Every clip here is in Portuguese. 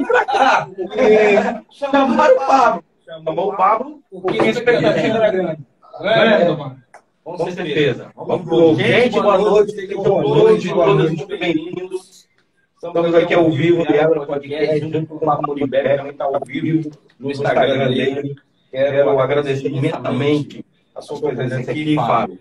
vim pra cá. Chamaram o Pablo. Chamou o Pablo porque a expectativa era grande. Com certeza. Vamos pro gente, boa noite. Sejam todos muito bem-vindos. Estamos aqui ao vivo, no podcast, junto com o Pablo Moribeca, também está ao vivo no Instagram dele. Quero agradecer imensamente a sua presença aqui, Fábio.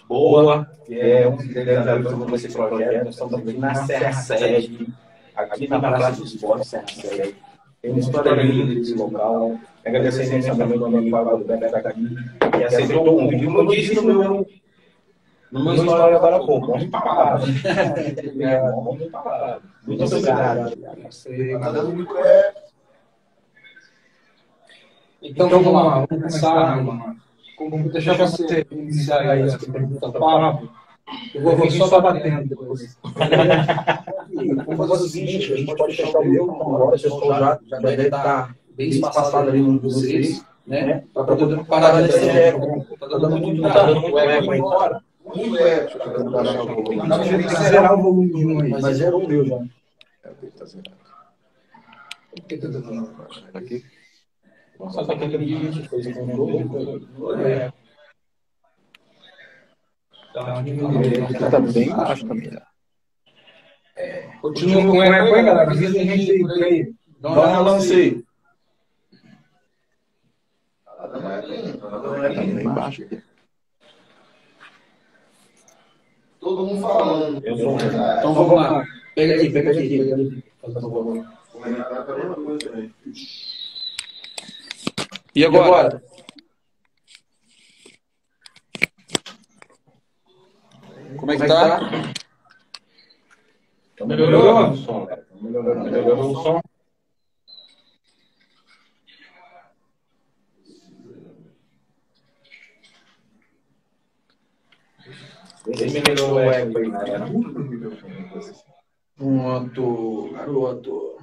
Boa, que é um dos idealizadores desse projeto. Nós estamos aqui na Serra Sede, aqui na Praça dos Esportes, Serra Sede. Tem uma história linda desse local. Agradecer imensamente ao amigo Pablo Moribeca que está aqui e aceitou o convite. Como eu disse no meu história agora há pouco, vamos para lá. Vamos para lá. Muito obrigado. Então vamos lá, vamos começar, mano. Vou deixar você iniciar aí essa pergunta, Pablo. Eu vou só estar batendo depois. Vamos fazer o seguinte, a gente pode fechar o meu agora, o pessoal já deve estar bem espaçado ali no de vocês, né? Para poder parar desse eco. Tá dando muito eco aí fora. Muito eco. Tem que zerar o volume de um aí. Mas zerou o meu já. Tá zerado. Por que tá zerado? Aqui. Só que aquele vídeo que fez com o Tá bem baixo também, né? Continua com eco aí, galera. Avisa a gente aí por aí. Dá uma lance aí. Tá bem baixo aqui. Todo mundo falando. Então vamos lá. Pega aqui. E agora? Como é que tá? Melhorou o som, cara. Melhorou o som. Melhorou o eco aí, cara. Pronto, garoto.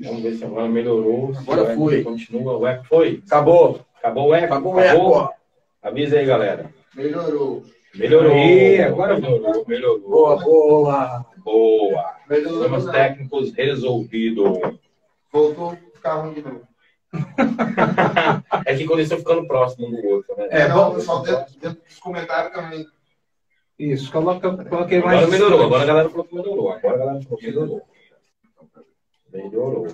Vamos ver se agora melhorou. Agora foi. Continua, o eco foi. Acabou. Acabou o eco? Acabou o eco. Avisa aí, galera. Melhorou. Melhorou. Aí, agora melhorou. Boa. Problemas técnicos resolvidos. Voltou a ficar ruim de novo. É que quando eles estão ficando próximo um do outro, né? Não, só dentro dos comentários também. Isso, coloquei mais. Agora melhorou. Agora a galera falou que melhorou. Melhorou.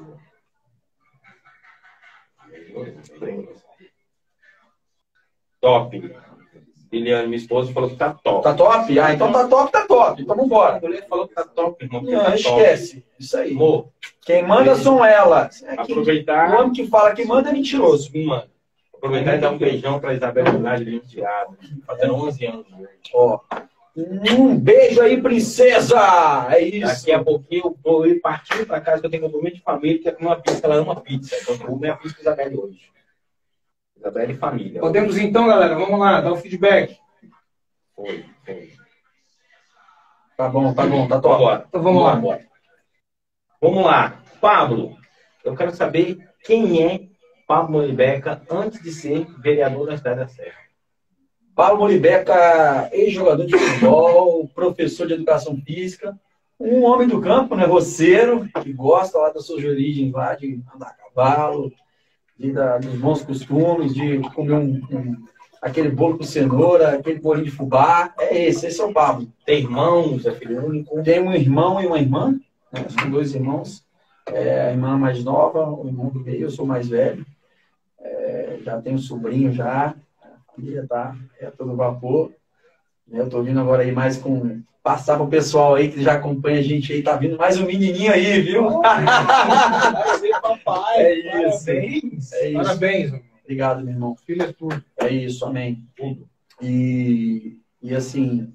Top. Liliane, minha esposa, falou que tá top. Tá top? Ah, então tá top. Então vambora. A mulher falou que tá top, irmão. Não, esquece. Isso aí. Amor, Quem manda são elas. aproveitar. O homem que fala que manda é mentiroso. Mano, aproveitar e dar um beijão pra Isabela Ginásio de Enteado. Fazendo 11 anos. Ó. Um beijo aí, princesa! É isso. Daqui a pouquinho eu vou ir partindo pra casa, que eu tenho compromisso de família, que é comer uma pizza. Ela ama pizza. Então eu vou comer a pizza com a Isabela hoje. Isabela e família. Podemos então, galera, vamos lá, dar o feedback. Foi. Tá bom, tá top. Vambora. Então vamos lá. Vamos lá. Pablo, eu quero saber quem é Pablo Moribeca antes de ser vereador da cidade da Serra. Pablo Moribeca, ex-jogador de futebol, professor de educação física, um homem do campo, né, roceiro, que gosta lá das suas origens, lá de andar a cavalo, dos bons costumes, de comer aquele bolo com cenoura, aquele bolinho de fubá. Esse é o Pablo. Tem irmãos, é filho único? Tem um irmão e uma irmã, né, são 2 irmãos. A irmã mais nova, o irmão do meio, eu sou mais velho. Já tenho sobrinho já. A família tá todo vapor. Eu tô vindo agora aí mais com... Passar pro pessoal aí que já acompanha a gente aí. Tá vindo mais um menininho aí, viu? Papai. É isso. Parabéns, mano. Obrigado, meu irmão. Filho é tudo. É isso, amém. Tudo. E assim,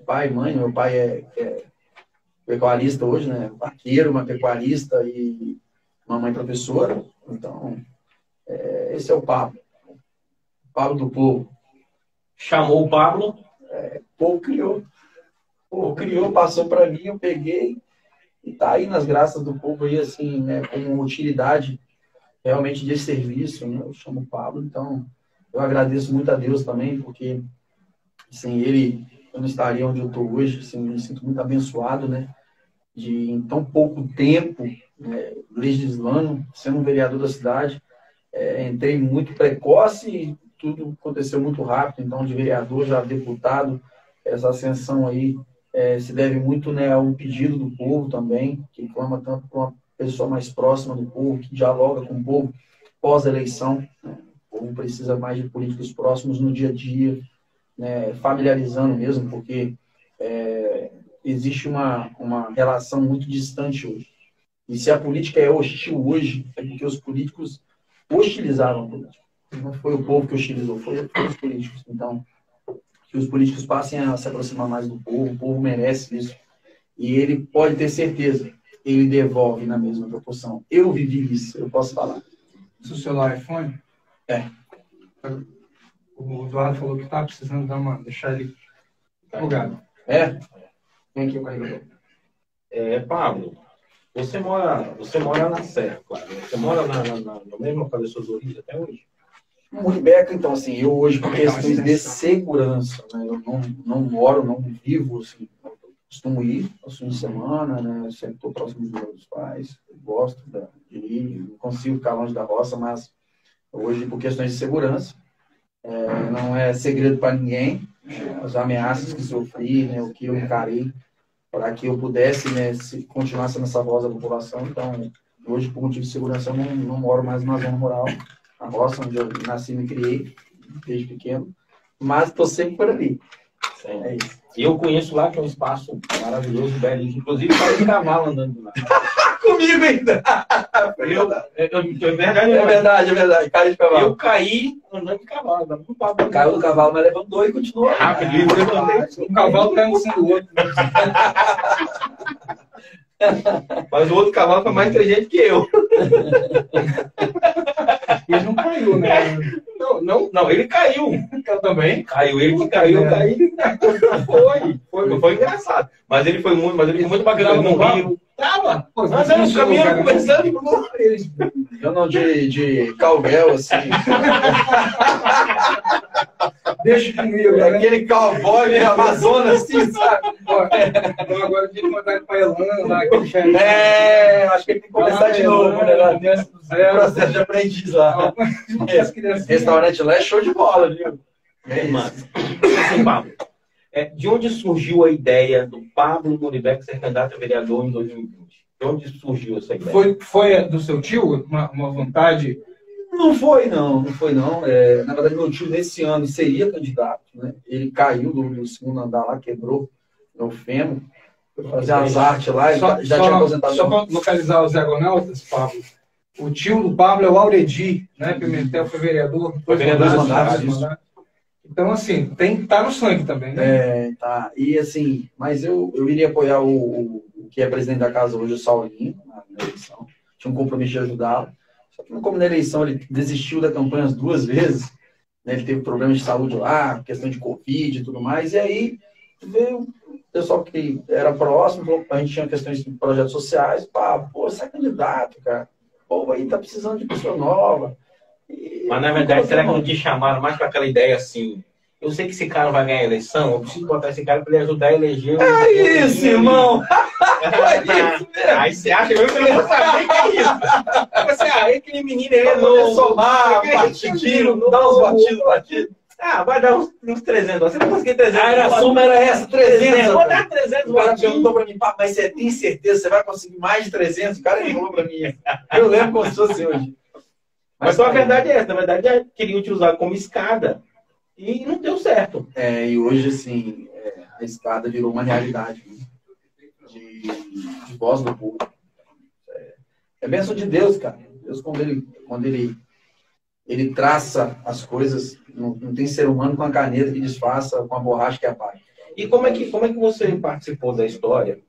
pai e mãe, meu pai é pecuarista hoje, né? Vaqueiro, uma pecuarista e mamãe professora. Então, esse é o Pablo. Pablo do povo. Chamou o Pablo. O povo criou. O povo criou, passou para mim, eu peguei e tá aí nas graças do povo aí, assim, né? Com utilidade realmente de serviço, né? Eu chamo o Pablo, então eu agradeço muito a Deus também, porque sem ele eu não estaria onde eu estou hoje, assim, me sinto muito abençoado, né? De em tão pouco tempo, né, legislando, sendo um vereador da cidade. Entrei muito precoce e tudo aconteceu muito rápido, então de vereador já deputado, essa ascensão aí se deve muito, né, a um pedido do povo também, que clama tanto por uma pessoa mais próxima do povo, que dialoga com o povo pós-eleição. Né? O povo precisa mais de políticos próximos no dia a dia, né, familiarizando mesmo, porque existe uma relação muito distante hoje. E se a política é hostil hoje, é porque os políticos hostilizaram a política. Não foi o povo que hostilizou, foi os políticos. Então, que os políticos passem a se aproximar mais do povo, o povo merece isso. E ele pode ter certeza, ele devolve na mesma proporção. Eu vivi isso, eu posso falar. Seu celular iPhone? O Eduardo falou que tá precisando deixar ele plugado. Vem aqui o carregador. Pablo, você mora na Serra, claro. Você mora no mesmo local das suas origens até hoje? Muribeca, então, assim, eu hoje, por questões de segurança, né, eu não moro, não vivo, assim, eu costumo ir aos fins de semana, né, sempre estou próximo dos meus pais, eu gosto de ir, não consigo ficar longe da roça, mas hoje, por questões de segurança, não é segredo para ninguém, as ameaças que sofri, né, o que eu encarei, para que eu pudesse, né, continuar sendo essa voz da população. Então, hoje, por motivo de segurança, eu não moro mais na zona rural, na roça, onde eu nasci e me criei, desde pequeno, mas estou sempre por ali. É isso. E eu conheço lá, que é um espaço maravilhoso, belíssimo, inclusive para de cavalo andando lá. Comigo ainda! É verdade, caiu de cavalo. Eu caí andando de cavalo. Caiu do cavalo, mas levantou e continuou. Rápido, Um cavalo caindo em cima do outro. Mas o outro cavalo foi mais inteligente que eu. Ele não caiu, né? Não, ele caiu. Eu também. Caiu, ele que caiu, eu caí. Foi engraçado. Mas ele foi muito bacana no Rio. Tava. Andando, caminhando, conversando. Eu não de cowgirl, assim. Deixa comigo, né? Aquele cowboy meio Amazonas, assim, sabe? Então agora tem que mandar ele pra Irlanda, aquele chefe. Acho que ele tem que começar de novo, né? Lá dentro do zero. Processo de aprendiz lá. Restaurante lá é show de bola, viu? Mas, assim, Pablo, de onde surgiu a ideia do Pablo Muribeca ser candidato a vereador em 2020? De onde surgiu essa ideia? Foi do seu tio? Uma vontade? Não foi não. Na verdade, meu tio, nesse ano, seria candidato, né? Ele caiu do segundo andar lá, quebrou no fêmur. Foi fazer as artes lá, já tinha aposentado. Só para localizar os diagonautas, Pablo. O tio do Pablo é o Auredi, né? Pimentel foi vereador. Foi vereador de mandatos. Então, assim, tá no sangue também, né? Tá. E assim, mas eu iria apoiar o que é presidente da casa hoje, o Saulinho, na eleição. Tinha um compromisso de ajudá-lo. Só que como na eleição ele desistiu da campanha 2 vezes, né? Ele teve problemas de saúde lá, questão de Covid e tudo mais, e aí veio o pessoal que era próximo, a gente tinha questões de projetos sociais, você é candidato, cara. O povo aí tá precisando de pessoa nova. Mas, na verdade, será que não te chamaram mais para aquela ideia assim? Eu sei que esse cara vai ganhar a eleição, eu preciso botar esse cara para ele ajudar a eleger. É isso, irmão! Aí você acha mesmo que eu não vou saber o que é isso? Você, aquele menino aí, não somar, batidinho, dar uns batidos. Vai dar uns 300. Você não conseguiu 300. A soma era essa, 300. Vou dar 300. O cara perguntou pra mim, mas você tem certeza que você vai conseguir mais de 300? O cara falou pra mim. Eu lembro como se fosse hoje. Mas a verdade é essa. Na verdade, queriam te usar como escada e não deu certo. E hoje, assim, a escada virou uma realidade, né? de voz do povo. É bênção de Deus, cara. Deus, quando ele traça as coisas, não tem ser humano com a caneta que desfaça, com a borracha que apaga. E como é que você participou da história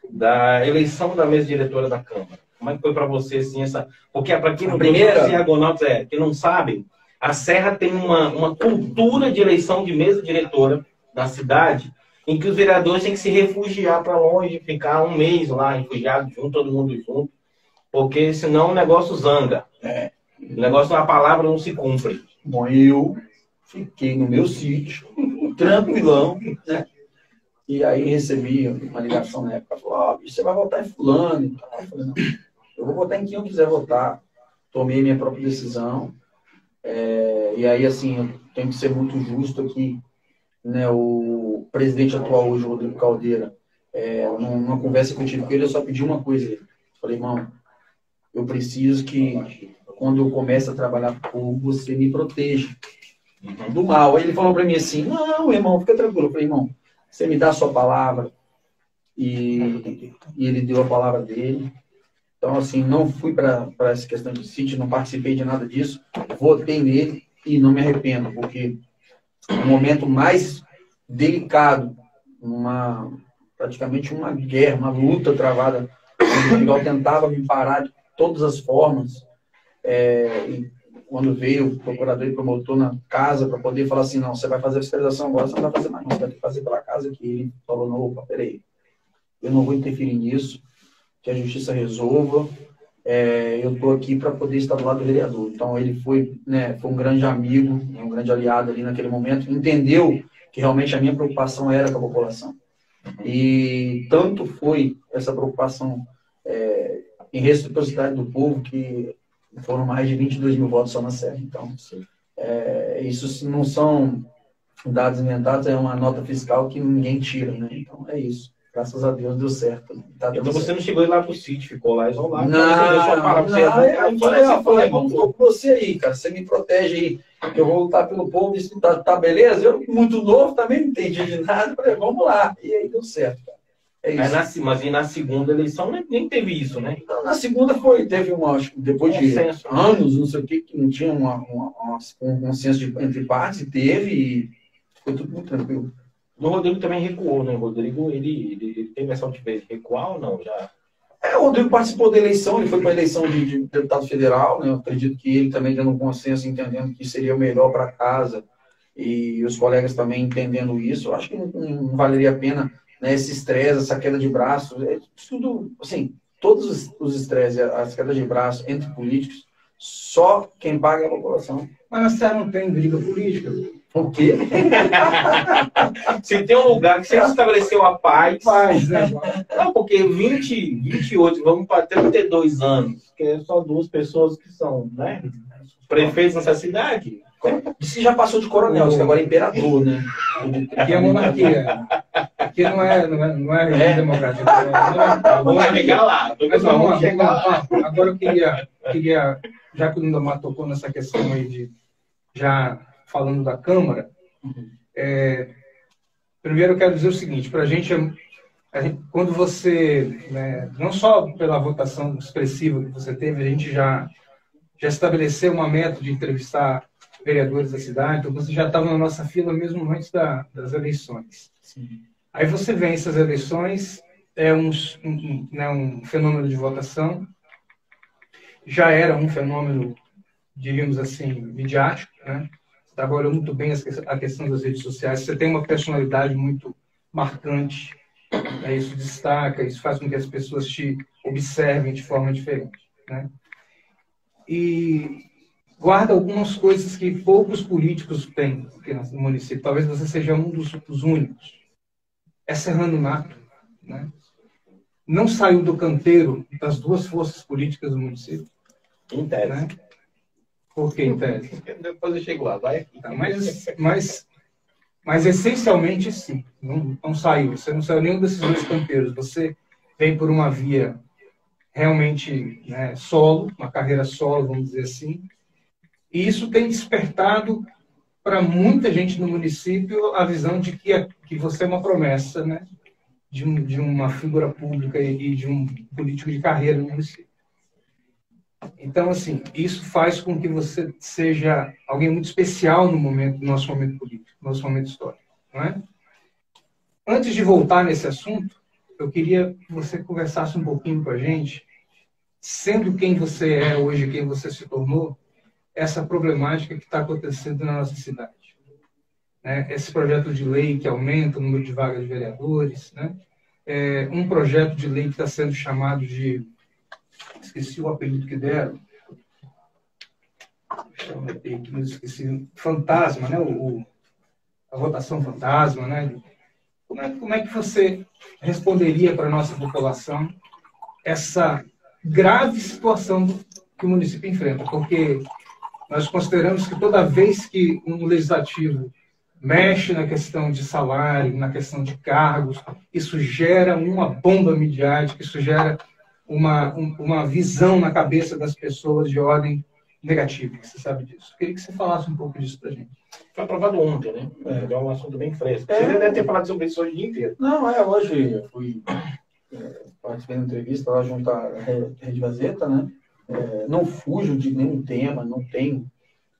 da eleição da mesa diretora da Câmara? Como é que foi para você, assim, essa... Porque, para quem não conhece, Argonautas, que não sabem, a Serra tem uma cultura de eleição de mesa diretora da cidade, em que os vereadores têm que se refugiar para longe, ficar um mês lá, refugiado junto, todo mundo junto, porque senão o negócio zanga. O negócio, a palavra não se cumpre. Bom, eu fiquei no meu sítio, tranquilão, né? E aí recebi uma ligação na época, falou, você vai votar em fulano. Eu falei, não, eu vou votar em quem eu quiser votar, tomei minha própria decisão, e aí, assim, eu tenho que ser muito justo aqui, né, o presidente atual hoje, Rodrigo Caldeira, numa conversa que eu tive com ele, eu só pedi uma coisa, falei, irmão, eu preciso que, quando eu comece a trabalhar para o povo, você me proteja do mal. Aí ele falou para mim assim, não, irmão, fica tranquilo. Eu falei, irmão, você me dá a sua palavra. E ele deu a palavra dele. Então, assim, não fui para essa questão de sítio, não participei de nada disso. Votei nele e não me arrependo, porque no momento mais delicado, praticamente uma guerra, uma luta travada, o Portugal tentava me parar de todas as formas. E quando veio o procurador e promotor na casa para poder falar assim, não, você vai fazer a fiscalização agora, você não vai fazer mais não, você vai ter que fazer pela casa aqui. Ele falou, não, opa, peraí, eu não vou interferir nisso, que a justiça resolva, eu estou aqui para poder estar do lado do vereador. Então ele foi um grande amigo, um grande aliado ali naquele momento, entendeu que realmente a minha preocupação era com a população. E tanto foi essa preocupação em reciprocidade do povo que foram mais de 22 mil votos só na Serra. Então, isso não são dados inventados, é uma nota fiscal que ninguém tira, né? Então, é isso. Graças a Deus deu certo. Né? Tá então você não chegou lá pro sítio, ficou lá isolado. Eu falei, vamos com você aí, cara. Você me protege aí, que eu vou lutar pelo povo, isso tá beleza. Eu, muito novo, também não entendi de nada. Falei, vamos lá. E aí deu certo, cara. É isso. Mas na segunda eleição nem teve isso, né? Então, na segunda teve acho que depois de anos, não sei o que não tinha um consenso entre partes, e teve, e foi tudo muito tranquilo. O Rodrigo também recuou, né? O Rodrigo, ele teve essa altivez de recuar ou não? Já... O Rodrigo participou da eleição, ele foi para a eleição de deputado federal, né? Eu acredito que ele também dando um consenso, entendendo que seria o melhor para casa, e os colegas também entendendo isso. Eu acho que não valeria a pena, né, esse estresse, essa queda de braço, tudo, assim, todos os estresses, as quedas de braço entre políticos, só quem paga é a população. Mas na Serra não tem briga política. O quê? Se tem um lugar que você estabeleceu a paz... Né? Não, porque 28, vamos para 32 anos, que é só duas pessoas que são, né, prefeitos nessa cidade. Diz que já passou de coronel, que agora é imperador, né? Aqui é monarquia. Aqui não é regime democrático. Vamos chegar lá. Mas vamos lá. Agora eu queria, já que o Lindomar tocou nessa questão aí de, já falando da Câmara, primeiro eu quero dizer o seguinte, para a gente, quando você, né, não só pela votação expressiva que você teve, a gente já estabeleceu uma meta de entrevistar vereadores da cidade, então você já estava na nossa fila mesmo antes das eleições. Sim. Aí você vence as eleições, é um fenômeno de votação, já era um fenômeno, diríamos assim, midiático, né? Você trabalhou muito bem a questão das redes sociais, você tem uma personalidade muito marcante, né? Isso destaca, isso faz com que as pessoas te observem de forma diferente, né? E guarda algumas coisas que poucos políticos têm aqui no município. Talvez você seja um dos únicos. É serrano nato, né? Não saiu do canteiro das duas forças políticas do município. Em tese. Né? Por que em tese? Depois eu chego lá, vai. Tá, mas essencialmente sim. Não saiu. Você não saiu nenhum desses dois canteiros. Você vem por uma via realmente, né, solo, uma carreira solo, vamos dizer assim. E isso tem despertado para muita gente no município a visão de que você é uma promessa, né, de uma figura pública e de um político de carreira no município. Então, assim, isso faz com que você seja alguém muito especial no nosso momento político, no nosso momento histórico, não é? Antes de voltar nesse assunto, eu queria que você conversasse um pouquinho com a gente, sendo quem você é hoje, quem você se tornou, essa problemática que está acontecendo na nossa cidade. Né? Esse projeto de lei que aumenta o número de vagas de vereadores, né? Um projeto de lei que está sendo chamado de... Esqueci o apelido que deram. Deixa eu meter aqui, mas esqueci. Fantasma, né? A votação fantasma, né? Como é que você responderia para a nossa população essa grave situação que o município enfrenta, porque nós consideramos que toda vez que um legislativo mexe na questão de salário, na questão de cargos, isso gera uma bomba midiática, isso gera uma visão na cabeça das pessoas de ordem negativa. Você sabe disso. Queria que você falasse um pouco disso para a gente. Foi aprovado ontem, né? É um assunto bem fresco. Você deve ter falado sobre isso hoje o dia inteiro. Não, hoje eu fui participei de uma entrevista lá junto à Rede Gazeta, né? Não fujo de nenhum tema, não tenho,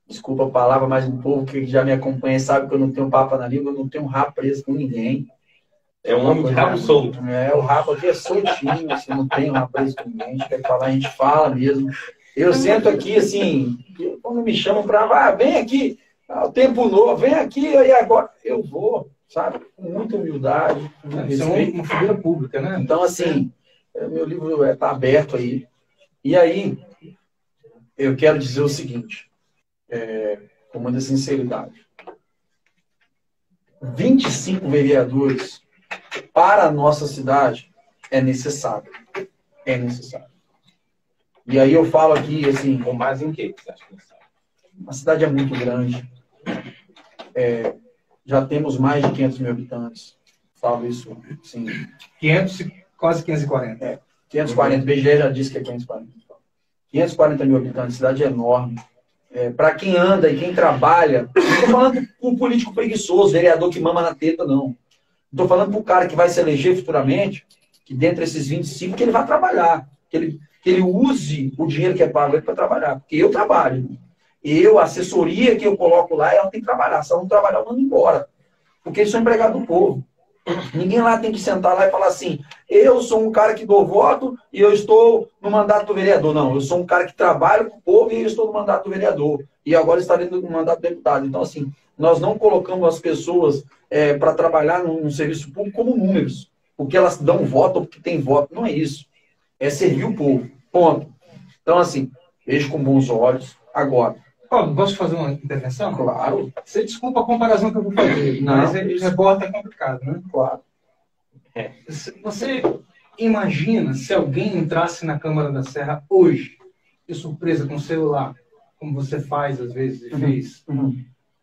desculpa a palavra, mas o povo que já me acompanha sabe que eu não tenho papo na língua, eu não tenho rabo preso com ninguém. É um homem de rabo solto. O rabo aqui é soltinho, assim, não tem rabo preso com ninguém, a gente quer falar, a gente fala mesmo. Eu sento aqui, assim, quando me chamam para, vem aqui, o tempo novo, vem aqui, e agora eu vou, sabe? Com muita humildade, Isso é uma figura pública, né? Então, assim, meu livro está aberto aí. E aí, eu quero dizer o seguinte, com muita sinceridade. 25 vereadores para a nossa cidade é necessário. É necessário. E aí eu falo aqui, assim... Com base em quê? Você acha que necessário? A cidade é muito grande. Já temos mais de 500 mil habitantes. Falo isso, assim... 500, quase 540. 540, o BGE já disse que é 540. 540 mil habitantes, cidade enorme. Para quem anda e quem trabalha, não estou falando com um político preguiçoso, vereador que mama na teta, não. Estou falando para o cara que vai se eleger futuramente, que dentre esses 25, que ele vai trabalhar. Que ele use o dinheiro que é pago para trabalhar. Porque eu trabalho. A assessoria que eu coloco lá, ela tem que trabalhar. Se ela não trabalhar, eu mando embora. Porque eles são empregados do povo. Ninguém lá tem que sentar lá e falar assim, eu sou um cara que dou voto e eu estou no mandato do vereador. Não, eu sou um cara que trabalha com o povo e eu estou no mandato do vereador. E agora estarei no mandato do deputado. Então, assim, nós não colocamos as pessoas para trabalhar num serviço público como números. Porque elas dão voto ou porque tem voto. Não é isso. É servir o povo. Ponto. Então, assim, vejo com bons olhos. Agora. Paulo, posso fazer uma intervenção? Claro. Você desculpa a comparação que eu vou fazer, mas repórter é complicado, né? Claro. Você imagina se alguém entrasse na Câmara da Serra hoje, de surpresa com o celular, como você faz às vezes e fez,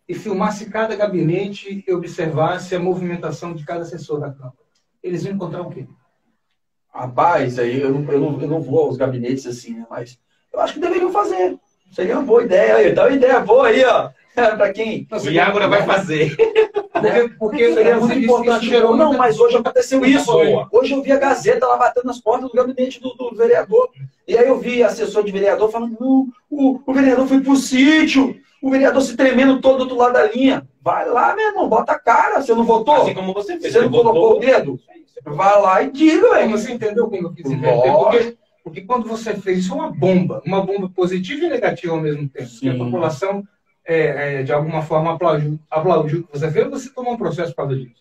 e filmasse cada gabinete e observasse a movimentação de cada assessor da Câmara? Eles iam encontrar o quê? Rapaz, aí eu não vou aos gabinetes assim, né? Mas eu acho que deveriam fazer. Seria uma boa ideia aí. Tá uma ideia boa aí, ó. Para quem? O Iago vai fazer. Porque seria muito importante. Não, mas hoje aconteceu isso. Hoje eu vi a Gazeta lá batendo nas portas do gabinete do vereador. E aí eu vi assessor de vereador falando, não, o vereador foi pro sítio. O vereador se tremendo todo do outro lado da linha. Vai lá, meu irmão, bota a cara. Você não votou? Assim como você fez. Você não colocou o dedo? Vai lá e diga, velho. Você entendeu como eu quis dizer? Porque quando você fez isso, é uma bomba positiva e negativa ao mesmo tempo. Porque a população, de alguma forma, aplaudiu o que você fez, você tomou um processo por causa disso.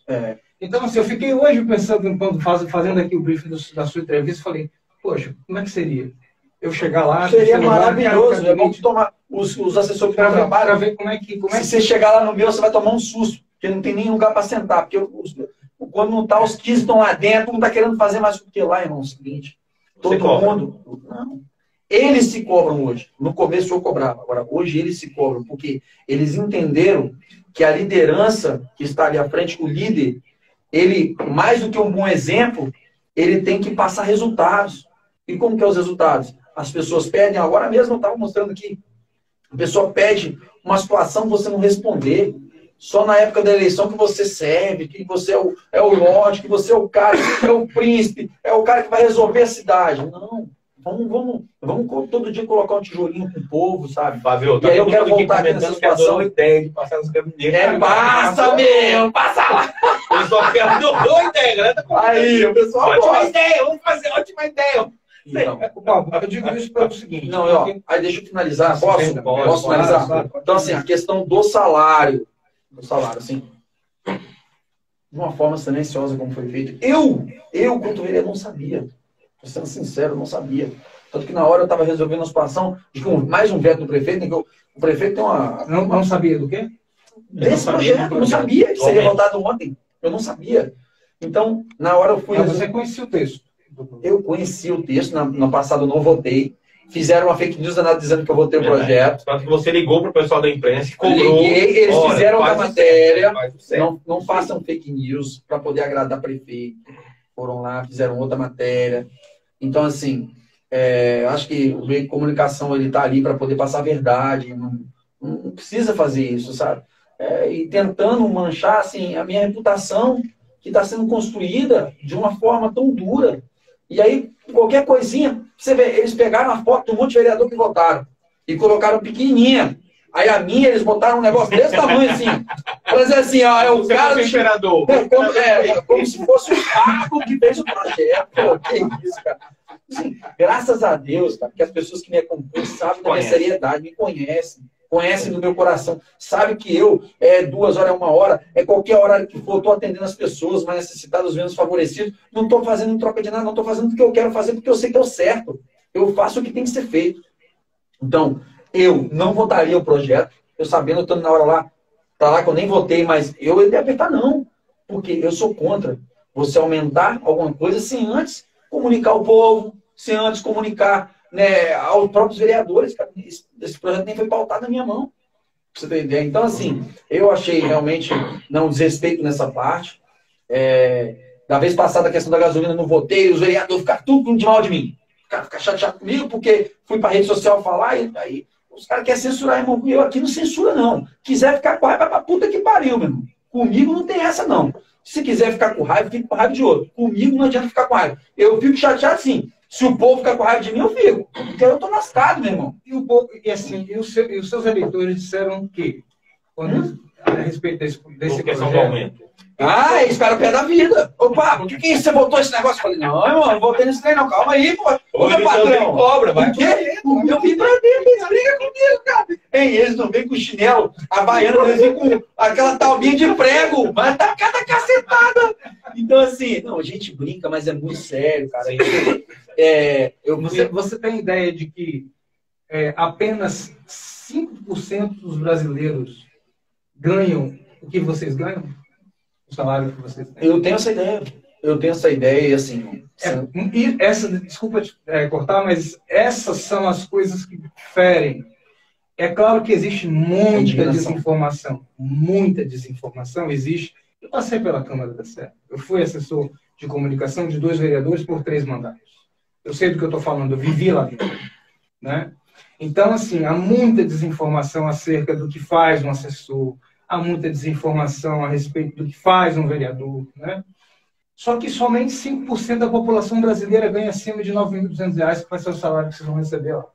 Então, assim, eu fiquei hoje pensando, quando fazendo aqui o briefing da sua entrevista, falei, poxa, como é que seria? Eu chegar lá... Seria maravilhoso, é bom tomar os assessores que trabalham. Para ver como é que... Se você chegar lá no meu, você vai tomar um susto, porque não tem nem lugar para sentar, porque quando não tá, os 15 estão lá dentro, não tá querendo fazer mais do que lá, irmão, é o seguinte... Todo mundo. Não. Eles se cobram hoje. No começo eu cobrava. Agora, hoje eles se cobram. Porque eles entenderam que a liderança que está ali à frente, o líder, ele, mais do que um bom exemplo, ele tem que passar resultados. E como que é os resultados? As pessoas pedem, agora mesmo eu estava mostrando aqui, a pessoa pede uma situação, você não responder. Só na época da eleição que você serve, que você é o Lorde, que você é o cara, é o príncipe, é o cara que vai resolver a cidade. Não. Vamos todo dia colocar um tijolinho pro povo, sabe? Fábio, e aí eu quero voltar aqui nessa situação. Ideia de passar nos gabinetes. Passa mesmo, passa lá. Eu só quero ideia, né? Aí, o pessoal ótima ideia, vamos fazer ótima ideia. Então, Paulo, eu digo isso para o seguinte. Não, aí deixa eu finalizar. Posso finalizar? Claro. Então, assim, a questão do salário, assim, de uma forma silenciosa como foi feito. Eu quanto vereador, não sabia. Tô sendo sincero, não sabia. Tanto que na hora eu estava resolvendo a situação de mais um veto do prefeito, né, que o prefeito tem uma... Não sabia do quê? Desse projeto, eu não sabia. Isso seria votado ontem. Eu não sabia. Então, na hora eu fui... Mas você conhecia o texto? Eu conheci o texto, no passado eu não votei. Fizeram uma fake news danada dizendo que eu votei o projeto. Tanto que você ligou pro pessoal da imprensa, cobrou. Liguei, eles fizeram a matéria. Certo. Não façam fake news para poder agradar prefeito. Foram lá, fizeram outra matéria. Então, assim, eu acho que o meio de comunicação ele está ali para poder passar a verdade. Não precisa fazer isso, sabe? E tentando manchar assim, a minha reputação que está sendo construída de uma forma tão dura. E aí, qualquer coisinha, você vê, eles pegaram a foto do monte de vereador que votaram e colocaram pequenininha. Aí a minha, eles botaram um negócio desse tamanho assim. Pra dizer assim, ó, é o cara do imperador. Como se fosse o Pablo que fez o projeto. Pô, que isso, cara. Assim, graças a Deus, cara, que as pessoas que me acompanham sabem da minha seriedade, me conhecem do meu coração, sabe que eu, 2 horas, 1 hora, qualquer hora que for, estou atendendo as pessoas mais necessitadas, os menos favorecidos, não estou fazendo em troca de nada, não estou fazendo porque eu quero fazer, porque eu sei que é o certo. Eu faço o que tem que ser feito. Então, eu não votaria o projeto, eu sabendo, eu estou na hora lá, para lá que eu nem votei, mas eu ia apertar não, porque eu sou contra você aumentar alguma coisa sem antes comunicar ao povo, sem antes comunicar, né, aos próprios vereadores. Cara, esse projeto nem foi pautado na minha mão, pra você ter ideia. Então, assim, eu achei realmente não desrespeito nessa parte. Da vez passada, a questão da gasolina, não votei, os vereadores ficaram tudo de mal de mim. Ficar chateado comigo, porque fui pra rede social falar, e aí os caras querem censurar, irmão. Eu aqui não censura, não. Quiser ficar com raiva, vai pra puta que pariu, meu irmão. Comigo não tem essa, não. Se quiser ficar com raiva, fica com raiva de outro. Comigo não adianta ficar com raiva. Eu fico chateado, sim. Se o povo ficar com raiva de mim, eu fico. Porque eu tô lascado, meu irmão. E o povo, e assim, e os seus eleitores disseram o quê? A respeito desse questão do projeto? aumento. Eles ficaram pé da vida. Ô, Pablo, o que é isso? Você botou esse negócio? Eu falei, não, irmão, não votei nesse trem, não. Calma aí, pô. Ô, meu patrão. Cobra, vai. O quê? Eu vim pra dentro, eles brigam comigo, cara. Eles não vêm com chinelo, havaiano, eles vêm com aquela talbinha de prego. Mas tá cada cacetada. Então, assim, não, a gente brinca, mas é muito sério, cara. Você tem ideia de que apenas 5% dos brasileiros ganham o que vocês ganham? O salário que vocês têm? Eu tenho essa ideia e assim... Desculpa cortar, mas essas são as coisas que ferem. É claro que existe muita desinformação existe. Eu passei pela Câmara da Serra. Eu fui assessor de comunicação de 2 vereadores por 3 mandatos. Eu sei do que eu estou falando, eu vivi lá dentro, né? Então, assim, há muita desinformação acerca do que faz um assessor, há muita desinformação a respeito do que faz um vereador, né? Só que somente 5% da população brasileira ganha acima de R$ 9.200, que vai ser o salário que vocês vão receber lá.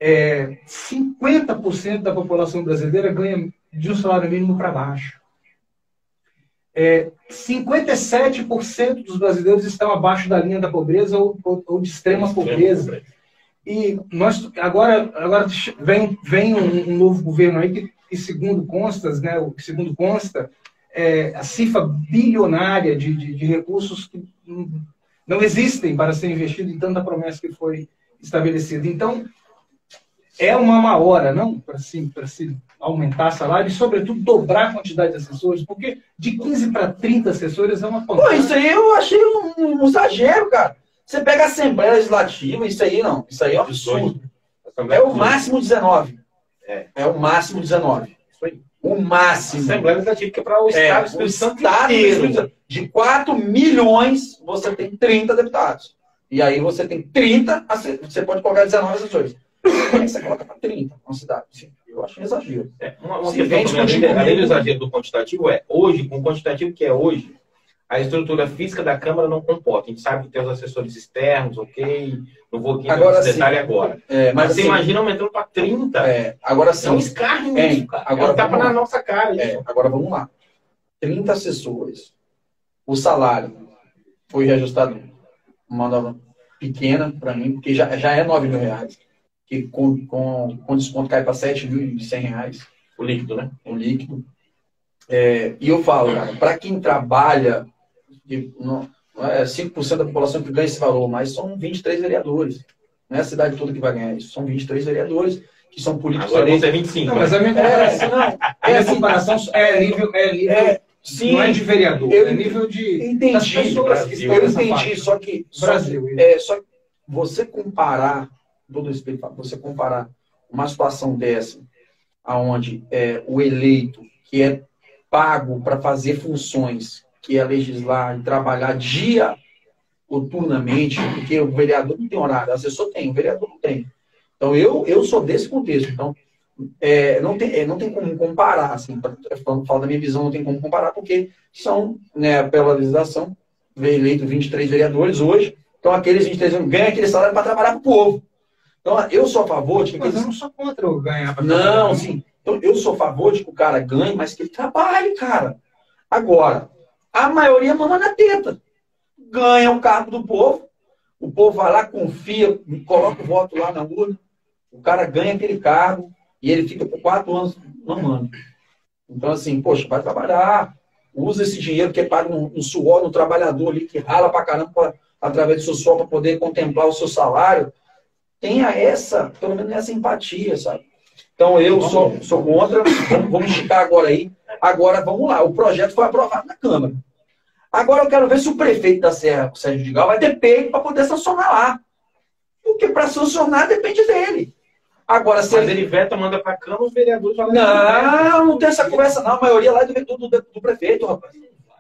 50% da população brasileira ganha de um salário mínimo para baixo. 57% dos brasileiros estão abaixo da linha da pobreza ou de extrema pobreza. E agora vem um novo governo aí que segundo consta, a cifra bilionária de recursos que não existem para ser investido em tanta promessa que foi estabelecida. Então, é uma má hora, não? Para se aumentar salário e, sobretudo, dobrar a quantidade de assessores, porque de 15 para 30 assessores é uma pancada. Pô, isso aí eu achei um exagero, cara. Você pega a Assembleia Legislativa, isso aí é um absurdo. É o máximo 19. É o máximo 19. Isso aí. O máximo. Assembleia Legislativa, que é para o Estado, o Estado inteiro. De 4 milhões, você tem 30 deputados. E aí você tem 30, você pode colocar 19 assessores. Aí você coloca para 30 na cidade. Sim, eu acho um exagero. Além do exagero do quantitativo, hoje, com o quantitativo que é hoje, a estrutura física da Câmara não comporta. A gente sabe que tem os assessores externos, ok? Não vou aqui nesse detalhe agora. Mas você imagina aumentando para 30. Agora sim. É um escárnio isso, cara. Agora tapa na nossa cara. Agora vamos lá. 30 assessores. O salário foi reajustado uma nova pequena para mim, porque já é R$ 9.000. Que com desconto cai para R$ 7.100. O líquido, né? O líquido. E eu falo, cara, para quem trabalha, não é 5% da população que ganha esse valor, mas são 23 vereadores. Não é a cidade toda que vai ganhar isso. São 23 vereadores que são políticos. Agora vão ser 25. Não, mas a minha comparação, a minha comparação é nível Sim, não é de vereador, eu é nível de entendi, das pessoas que estão eu nessa entendi, parte. só que Brasil. só que você comparar, todo respeito, você comparar uma situação dessa, aonde o eleito que é pago para fazer funções, que é legislar e trabalhar diuturnamente, porque o vereador não tem horário, o assessor tem, o vereador não tem. Então, eu sou desse contexto. Então, não tem como comparar, assim, quando falo da minha visão, não tem como comparar, porque são, né, pela legislação, eleito 23 vereadores hoje, então aqueles 23 ganham aquele salário para trabalhar para o povo. Então, eu sou a favor de que... Mas eu não sou contra eu ganhar para Não, sim. Então, eu sou a favor de que o cara ganhe, mas que ele trabalhe, cara. Agora, a maioria mama na teta. Ganha o cargo do povo, o povo vai lá, confia, coloca o voto lá na urna, o cara ganha aquele cargo e ele fica por 4 anos mamando. Então, assim, poxa, vai trabalhar, usa esse dinheiro que é pago no suor, no trabalhador ali, que rala pra caramba através do seu suor para poder contemplar o seu salário. Tenha pelo menos essa empatia, sabe? Então, eu sou contra. Vamos esticar agora aí. Agora, vamos lá. O projeto foi aprovado na Câmara. Agora, eu quero ver se o prefeito da Serra, o Sérgio Vidigal, vai ter peito para poder sancionar lá. Porque para sancionar depende dele. Agora, se mas ele veta, manda para a Câmara, os vereadores falam... Não tem essa conversa, não. A maioria lá é do prefeito, rapaz.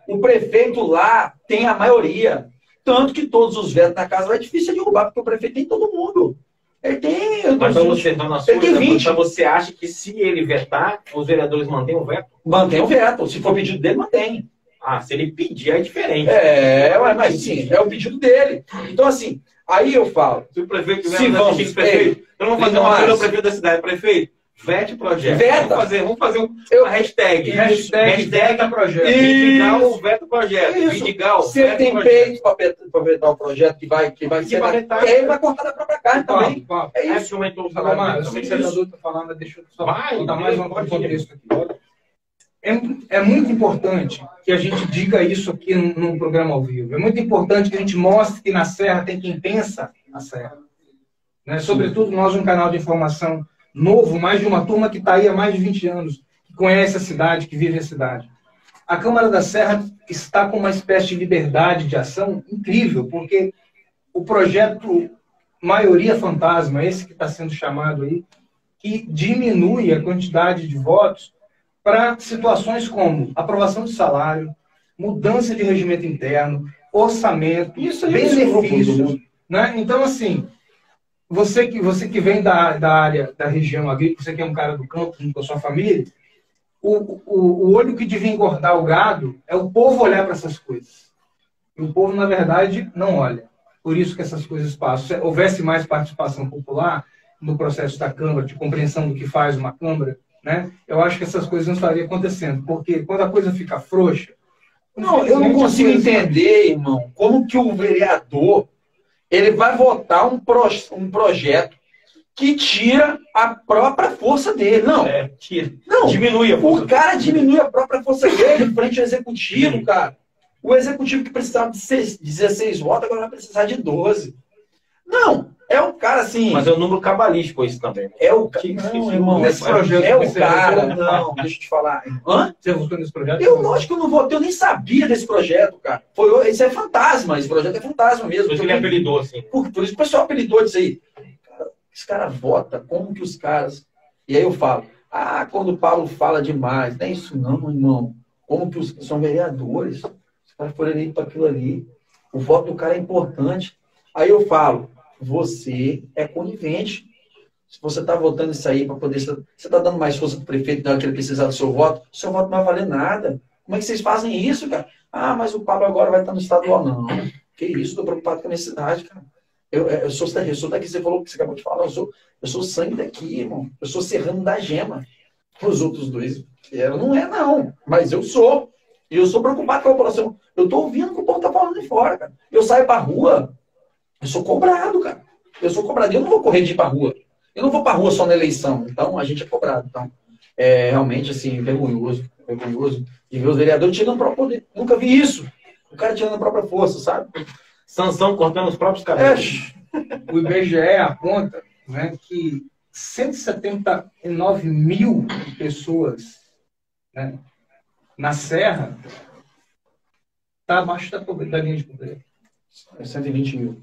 O prefeito lá tem a maioria. Tanto que todos os vetos na casa é difícil de derrubar, porque o prefeito tem todo mundo. Ele tem... Mas você, na sua, ele tem 20. Então você acha que se ele vetar, os vereadores mantêm o veto? Mantém o veto. Se for pedido dele, mantém. Ah, se ele pedir, é diferente. Mas sim, é o pedido dele. Então, assim, aí eu falo... Se o prefeito se vamos, prefeito, eu não vou fazer uma coisa ao prefeito da cidade. Prefeito, vete o projeto. Veta. Vamos fazer uma hashtag. Hashtag veta projeto. Vidigal veta o projeto. Vidigal se ele tem peito para vetar o projeto que vai ser... ele vai cortar da própria carne também. É isso. Eu sei que você está falando, mas deixa eu só dar mais um contexto aqui. É muito importante que a gente diga isso aqui num programa ao vivo. É muito importante que a gente mostre que na Serra tem quem pensa na Serra. Né? Sobretudo nós, um canal de informação novo, mais de uma turma que está aí há mais de 20 anos, que conhece a cidade, que vive a cidade. A Câmara da Serra está com uma espécie de liberdade de ação incrível, porque o projeto Maioria Fantasma, esse que está sendo chamado aí, que diminui a quantidade de votos para situações como aprovação de salário, mudança de regimento interno, orçamento, benefícios. Né? Então, assim, você que vem da área da região agrícola, você que é um cara do campo, com a sua família, o olho que devia engordar o gado é o povo olhar para essas coisas. E o povo, na verdade, não olha. Por isso que essas coisas passam. Se houvesse mais participação popular no processo da Câmara, de compreensão do que faz uma Câmara, né? Eu acho que essas coisas não estariam acontecendo, porque quando a coisa fica frouxa... Não, eu não consigo entender, irmão, como que o vereador ele vai votar um projeto que tira a própria força dele. Não, tira. Não, diminui a força. O cara diminui a própria força dele frente ao executivo, cara. O executivo que precisava de 16 votos, agora vai precisar de 12. Não, é o cara assim... Mas é o número cabalístico isso também. É o cara... Não, irmão, nesse projeto é o cara... Não, deixa eu te falar. Hã? Você votou nesse projeto? Lógico que eu não votei, eu nem sabia desse projeto, cara. Isso é fantasma, esse projeto é fantasma mesmo. Por isso que ele apelidou, assim. Por isso que o pessoal apelidou disso aí. Cara, esse cara vota, como que os caras... E aí eu falo, quando o Paulo fala demais, não é isso não, irmão. Como que são vereadores, os caras foram eleitos para aquilo ali. O voto do cara é importante. Aí eu falo, você é conivente. Se você está votando isso aí para poder... Você está dando mais força para o prefeito na hora que ele precisar do seu voto não vai valer nada. Como é que vocês fazem isso, cara? Mas o Pablo agora vai estar no estadual. Não. Que isso, estou preocupado com a minha cidade, cara. Eu sou daqui, você falou que você acabou de falar, eu sou sangue daqui, irmão. Eu sou serrano da gema. Os outros dois, não é não, mas eu sou. E eu sou preocupado com a população. Eu estou ouvindo o que o povo está falando de fora, cara. Eu saio para a rua, eu sou cobrado, cara. Eu sou cobrado. Eu não vou correr de ir para a rua. Eu não vou para a rua só na eleição. Então, a gente é cobrado. Então, é realmente, assim, vergonhoso de ver os vereadores tirando o próprio poder. Nunca vi isso. O cara tirando a própria força, sabe? Sansão cortando os próprios cabelos. O IBGE aponta, né, que 179 mil pessoas, né, na Serra, está abaixo da linha de pobreza. 120 mil.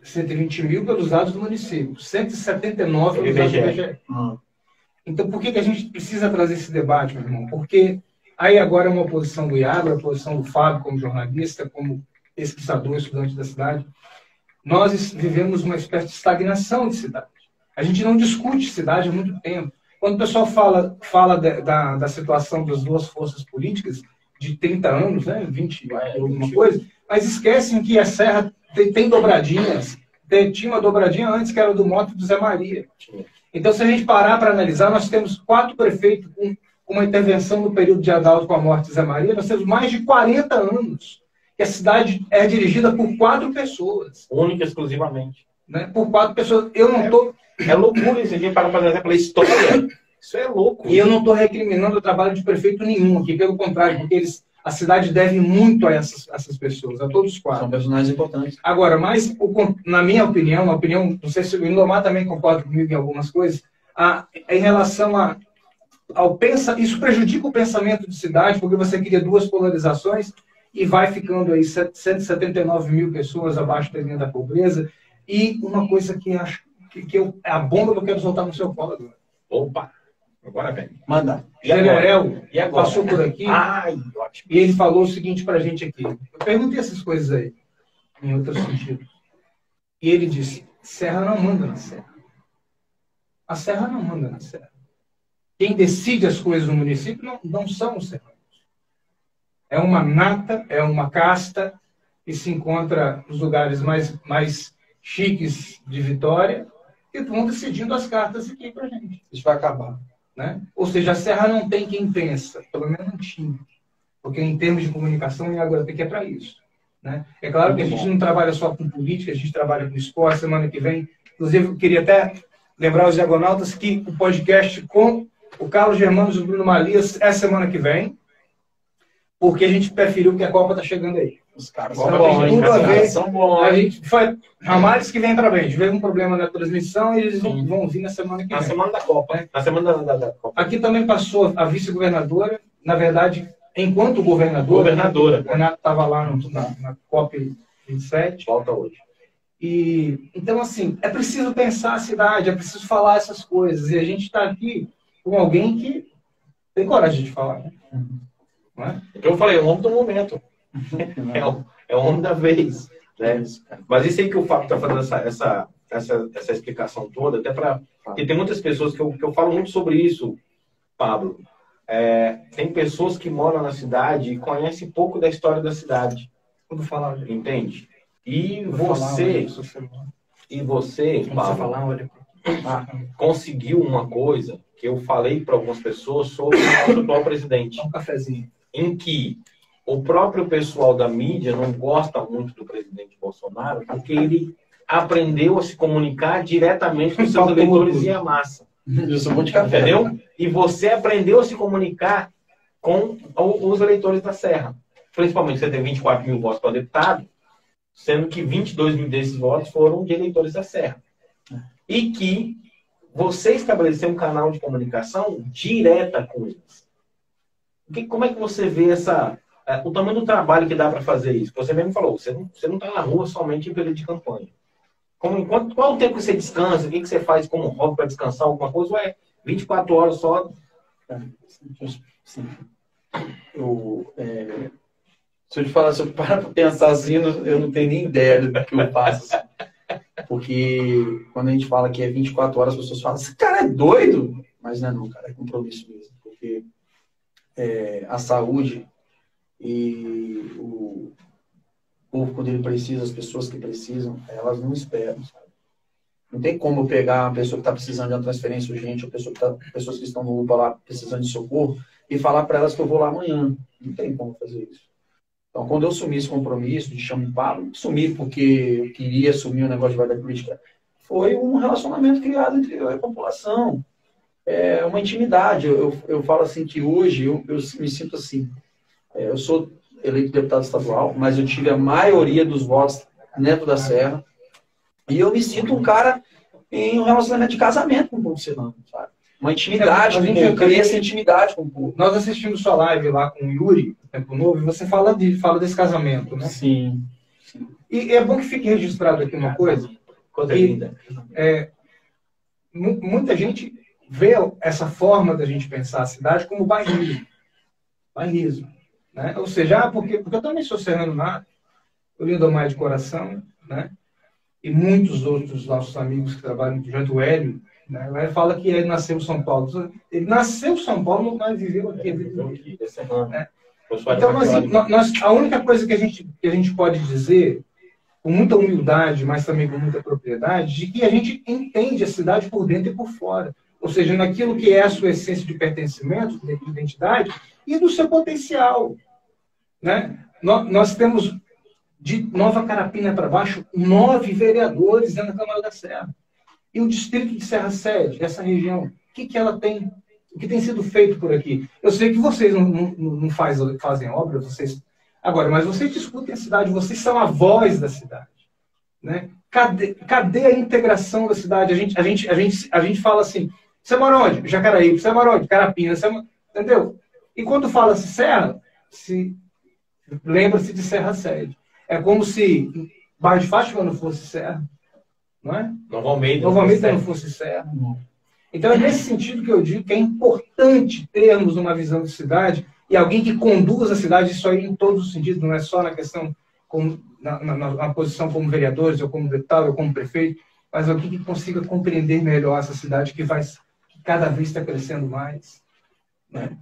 120 mil pelos dados do município, 179 pelos dados do IBGE. Então, por que a gente precisa trazer esse debate, meu irmão? Porque aí agora é uma posição do Iago, a posição do Fábio como jornalista, como pesquisador, estudante da cidade. Nós vivemos uma espécie de estagnação de cidade. A gente não discute cidade há muito tempo. Quando o pessoal fala da situação das duas forças políticas, de 30 anos, né, 20, alguma coisa, mas esquecem que a Serra tem dobradinhas. Tinha uma dobradinha antes, que era do Mota e do Zé Maria. Então, se a gente parar para analisar, nós temos 4 prefeitos com uma intervenção no período de Adalto com a morte de Zé Maria, nós temos mais de 40 anos que a cidade é dirigida por 4 pessoas. Única, exclusivamente. Né? Por 4 pessoas. Eu não estou... É loucura isso aqui, para fazer pela história. Isso é louco. E eu não estou recriminando o trabalho de prefeito nenhum aqui, pelo contrário, porque a cidade deve muito a essas pessoas, a todos os 4. São personagens importantes. Agora, mas na minha opinião, não sei se o Indomar também concorda comigo em algumas coisas, em relação isso prejudica o pensamento de cidade, porque você cria 2 polarizações e vai ficando aí 179 mil pessoas abaixo da linha da pobreza. E uma coisa que a bomba que eu quero soltar no seu colo agora. Opa! Agora vem. Manda. Generel passou por aqui e ele falou o seguinte pra gente aqui. Eu perguntei essas coisas aí, em outro sentido. E ele disse, Serra não manda na Serra. A Serra não manda na Serra. Quem decide as coisas no município não são os serranos. É uma nata, é uma casta que se encontra nos lugares mais chiques de Vitória e vão decidindo as cartas aqui pra gente. Isso vai acabar. Né? Ou seja, a Serra não tem quem pensa, pelo menos não tinha. Porque em termos de comunicação, e agora tem que é para isso. Né? É claro que a gente não trabalha só com política, a gente trabalha com esporte. Semana que vem, inclusive, eu queria até lembrar os diagonautas que o podcast com o Carlos Germanos e o Bruno Malias é semana que vem, porque a gente preferiu que a Copa está chegando aí. Os caras são bons, tudo a ver. São bons. A gente foi Ramales que vem para bem. A gente teve um problema na transmissão e eles vão vir na semana que vem. Na semana da Copa, né? Na semana da Copa. Aqui também passou a vice-governadora, na verdade, enquanto governadora. O Renato estava lá na COP 27. Volta hoje. E, então, assim, é preciso pensar a cidade, é preciso falar essas coisas. E a gente está aqui com alguém que tem coragem de falar. Né? Não é? Eu falei, é o homem do momento. É o homem da vez. Né? Mas isso aí que o Fábio está fazendo essa explicação toda, até para... Porque tem muitas pessoas que eu falo muito sobre isso, Pablo. Tem pessoas que moram na cidade e conhecem pouco da história da cidade. Quando falar, entende? E você, Pablo, conseguiu uma coisa que eu falei para algumas pessoas sobre o atual presidente. Um cafezinho. Em que o próprio pessoal da mídia não gosta muito do presidente Bolsonaro porque ele aprendeu a se comunicar diretamente com seus eleitores e a massa. Eu sou muito de café. Entendeu? E você aprendeu a se comunicar com os eleitores da Serra. Principalmente você tem 24 mil votos para deputado, sendo que 22 mil desses votos foram de eleitores da Serra. E que você estabeleceu um canal de comunicação direta com eles. Como é que você vê o tamanho do trabalho que dá para fazer isso? Você mesmo falou, você não está na rua somente em período de campanha. Qual o tempo que você descansa? O que você faz como hobby para descansar alguma coisa? Ou é 24 horas só? Sim. Se eu te falar, se eu parar para pensar assim, eu não tenho nem ideia do que eu faço. Assim. Porque quando a gente fala que é 24 horas, as pessoas falam, esse cara é doido? Mas não é não, cara, é compromisso mesmo. Porque a saúde e o povo, quando ele precisa, as pessoas que precisam, elas não esperam, sabe? Não tem como eu pegar uma pessoa que está precisando de uma transferência urgente, ou pessoas que estão no UPA lá precisando de socorro, e falar para elas que eu vou lá amanhã. Não tem como fazer isso. Então, quando eu assumi esse compromisso de chamar o Pablo, assumi porque eu queria assumir o negócio de verdade política, foi um relacionamento criado entre eu e a população. É uma intimidade. Eu falo assim que hoje eu me sinto assim. Eu sou eleito deputado estadual, mas eu tive a maioria dos votos dentro da Serra. E eu me sinto um cara em um relacionamento de casamento com o povo serrano, sabe? Uma intimidade, A gente cria essa intimidade com o povo. Nós assistimos sua live lá com o Yuri, Tempo Novo, e você fala desse casamento, né? Sim. E é bom que fique registrado aqui uma coisa. Coisa que, linda. Muita gente vê essa forma da gente pensar a cidade como bairrismo. Bairrismo. Né? Ou seja, porque eu também sou serrano nato, eu Lindomar de coração, né? E muitos outros nossos amigos que trabalham no projeto, o Hélio, né? O Hélio fala que ele nasceu em São Paulo. Ele nasceu em São Paulo, mas viveu aqui. Né? Então, a única coisa que a gente pode dizer, com muita humildade, mas também com muita propriedade, de que a gente entende a cidade por dentro e por fora. Ou seja, naquilo que é a sua essência de pertencimento, de identidade, e do seu potencial. Né? Nós temos, de Nova Carapina para baixo, 9 vereadores dentro da Câmara da Serra. E o distrito de Serra Sede, essa região, o que ela tem? O que tem sido feito por aqui? Eu sei que vocês não fazem obra, agora, mas vocês discutem a cidade, vocês são a voz da cidade. Né? Cadê a integração da cidade? A gente fala assim, você mora onde? Jacaraí. Você mora onde? Carapina. Entendeu? E quando fala-se Serra, lembra-se de Serra Sede. É como se Bairro de Fátima não fosse Serra. Não é? Normalmente não fosse Serra. Então é nesse sentido que eu digo que é importante termos uma visão de cidade e alguém que conduz a cidade, isso aí em todos os sentidos, não é só na questão, na posição como vereadores, ou como deputado, ou como prefeito, mas alguém que consiga compreender melhor essa cidade que cada vez está crescendo mais. Né?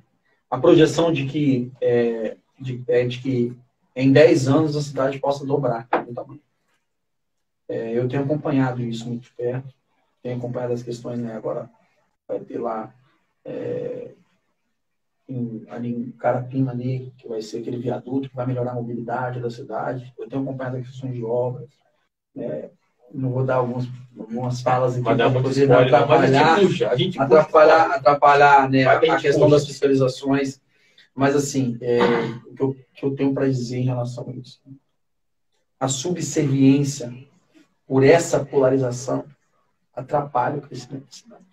A projeção de que em 10 anos a cidade possa dobrar o tamanho. Eu tenho acompanhado isso muito de perto, tenho acompanhado as questões, né? Agora vai ter lá ali em Carapina, ali, que vai ser aquele viaduto que vai melhorar a mobilidade da cidade. Eu tenho acompanhado as questões de obras. Não vou dar algumas falas aqui para poder atrapalhar né, a questão das fiscalizações. Mas, assim, o que eu tenho para dizer em relação a isso. A subserviência por essa polarização atrapalha o crescimento da cidade.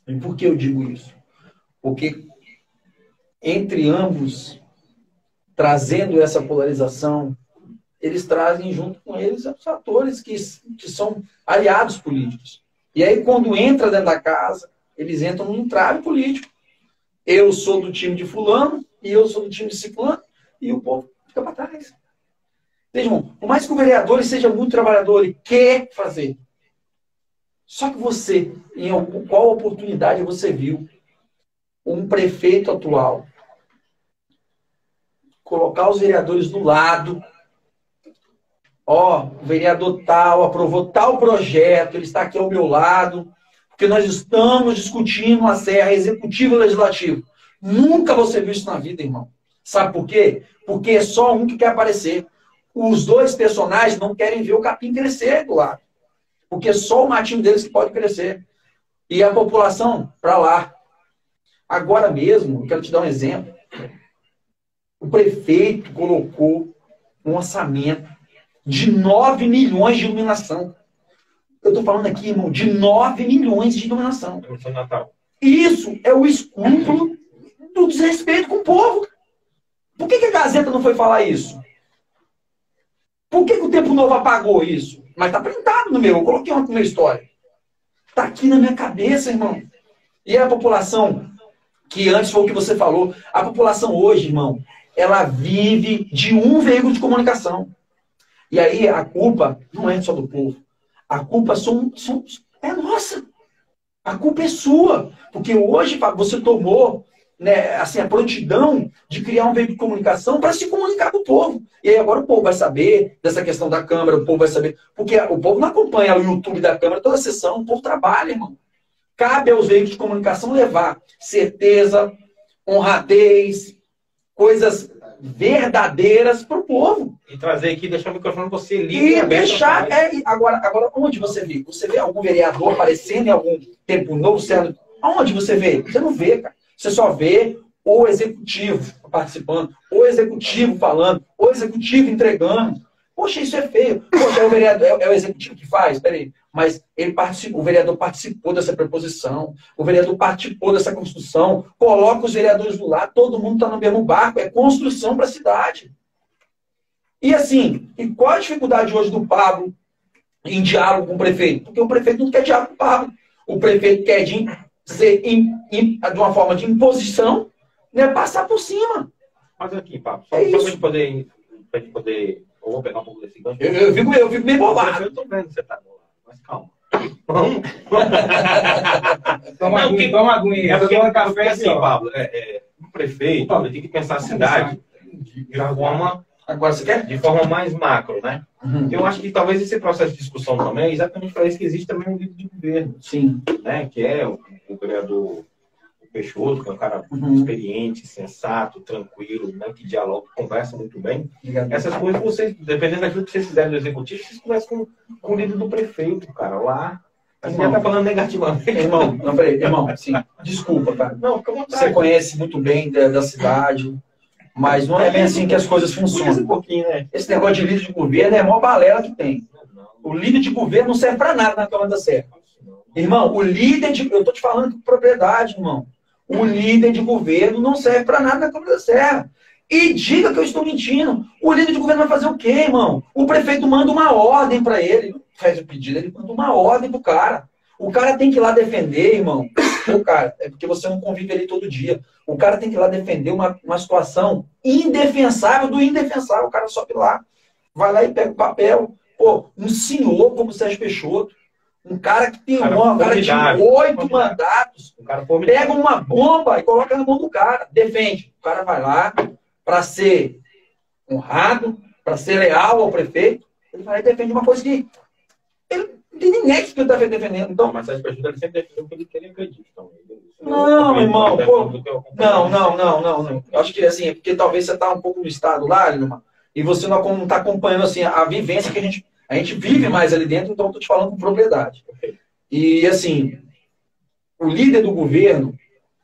E por que eu digo isso? Porque entre ambos, trazendo essa polarização, eles trazem junto com eles os atores que são aliados políticos. E aí, quando entra dentro da casa, eles entram num entrave político. Eu sou do time de fulano, e eu sou do time de ciclano, e o povo fica para trás. Vejam, por mais que o vereador seja muito trabalhador, ele quer fazer. Só que você, em qual oportunidade você viu um prefeito atual colocar os vereadores do lado? Ó, o vereador tal aprovou tal projeto, ele está aqui ao meu lado, porque nós estamos discutindo a serra executivo e legislativo. Nunca você viu isso na vida, irmão. Sabe por quê? Porque é só um que quer aparecer. Os dois personagens não querem ver o capim crescer do lado. Porque é só o matinho deles que pode crescer. E a população para lá. Agora mesmo, eu quero te dar um exemplo. O prefeito colocou um orçamento de 9 milhões de iluminação. Eu estou falando aqui, irmão, de 9 milhões de iluminação. Isso é o escrúpulo do desrespeito com o povo. Por que a Gazeta não foi falar isso? Por que o Tempo Novo apagou isso? Mas está printado no meu, eu coloquei uma minha história. Está aqui na minha cabeça, irmão. E a população, que antes foi o que você falou, a população hoje, irmão, ela vive de um veículo de comunicação. E aí a culpa não é só do povo. A culpa é nossa. A culpa é sua. Porque hoje você tomou, né, assim, a prontidão de criar um veículo de comunicação para se comunicar com o povo. E aí agora o povo vai saber dessa questão da Câmara, o povo vai saber. Porque o povo não acompanha o YouTube da Câmara toda a sessão, o povo trabalha, irmão. Cabe aos veículos de comunicação levar certeza, honradez, coisas verdadeiras para o povo. E trazer aqui, deixar o microfone para você livre. E deixar. Agora, onde você vê? Você vê algum vereador aparecendo em algum Tempo Novo? Aonde você vê? Você não vê, cara. Você só vê o executivo participando, o executivo falando, o executivo entregando. Poxa, isso é feio. Poxa, é o vereador, é o executivo que faz? Peraí. Mas ele o vereador participou dessa preposição, o vereador participou dessa construção, coloca os vereadores do lado, todo mundo está no mesmo barco, é construção para a cidade. E assim, e qual a dificuldade hoje do Pablo em diálogo com o prefeito? Porque o prefeito não quer diálogo com o Pablo. O prefeito quer ser de uma forma de imposição, né, passar por cima. Mas aqui, Pablo, só para a gente poder. Eu vou pegar um pouco desse gancho. Eu fico meio bolado. Eu estou vendo que você está bolado, mas calma. Toma aguinha. Porque assim, Pablo, o prefeito ele tem que pensar a cidade de forma. Agora você quer? De forma mais macro, né? Eu acho que talvez esse processo de discussão também é exatamente para isso que existe também um líder de governo. Sim. Né? Que é o vereador Peixoto, que é um cara experiente, sensato, tranquilo, né? Que dialoga, conversa muito bem. Obrigado. Essas coisas, vocês, dependendo daquilo que vocês fizerem no executivo, vocês conversam com o líder do prefeito, cara, lá. Assim, já tá falando negativamente. Irmão, não, peraí, irmão, assim, desculpa, cara. Não, fica à vontade. Você conhece muito bem da cidade, mas não é bem assim que as coisas funcionam. Um pouquinho, né? Esse negócio de líder de governo é a maior balela que tem. O líder de governo não serve para nada na Câmara da Serra. Irmão, o líder de... Eu tô te falando com propriedade, irmão. O líder de governo não serve para nada na Câmara da Serra. E diga que eu estou mentindo. O líder de governo vai fazer o quê, irmão? O prefeito manda uma ordem para ele. Ele não faz o pedido, ele manda uma ordem pro cara. O cara tem que ir lá defender, irmão. O cara, é porque você não convive ali todo dia. O cara tem que ir lá defender uma situação indefensável do indefensável. O cara sobe lá, vai lá e pega o papel. Pô, um senhor como o Sérgio Peixoto, um cara que tem um cara de 8 mandatos, pega uma bomba e coloca na mão do cara, defende. O cara vai lá para ser honrado, para ser leal ao prefeito, ele vai lá e defende uma coisa que ele não tem ninguém que ele está defendendo. Então, mas Sérgio Peixoto ele sempre defendeu o que ele queria acreditar. Então, não, irmão, pô, não. Eu acho que assim, é porque talvez você está um pouco no estado lá, Lima, e você não está acompanhando assim, a vivência que a gente vive mais ali dentro, então eu estou te falando com propriedade. E assim, o líder do governo,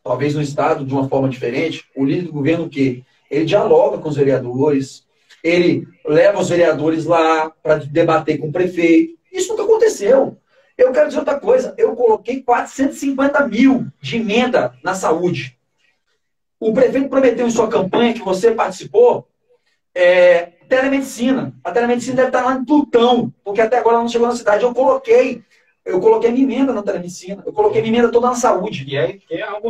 talvez no estado de uma forma diferente, o líder do governo o quê? Ele dialoga com os vereadores, ele leva os vereadores lá para debater com o prefeito. Isso nunca aconteceu. Eu quero dizer outra coisa, eu coloquei 450 mil de emenda na saúde. O prefeito prometeu em sua campanha, que você participou, telemedicina. A telemedicina deve estar lá em Plutão, porque até agora ela não chegou na cidade. Eu coloquei minha emenda na telemedicina, eu coloquei minha emenda toda na saúde.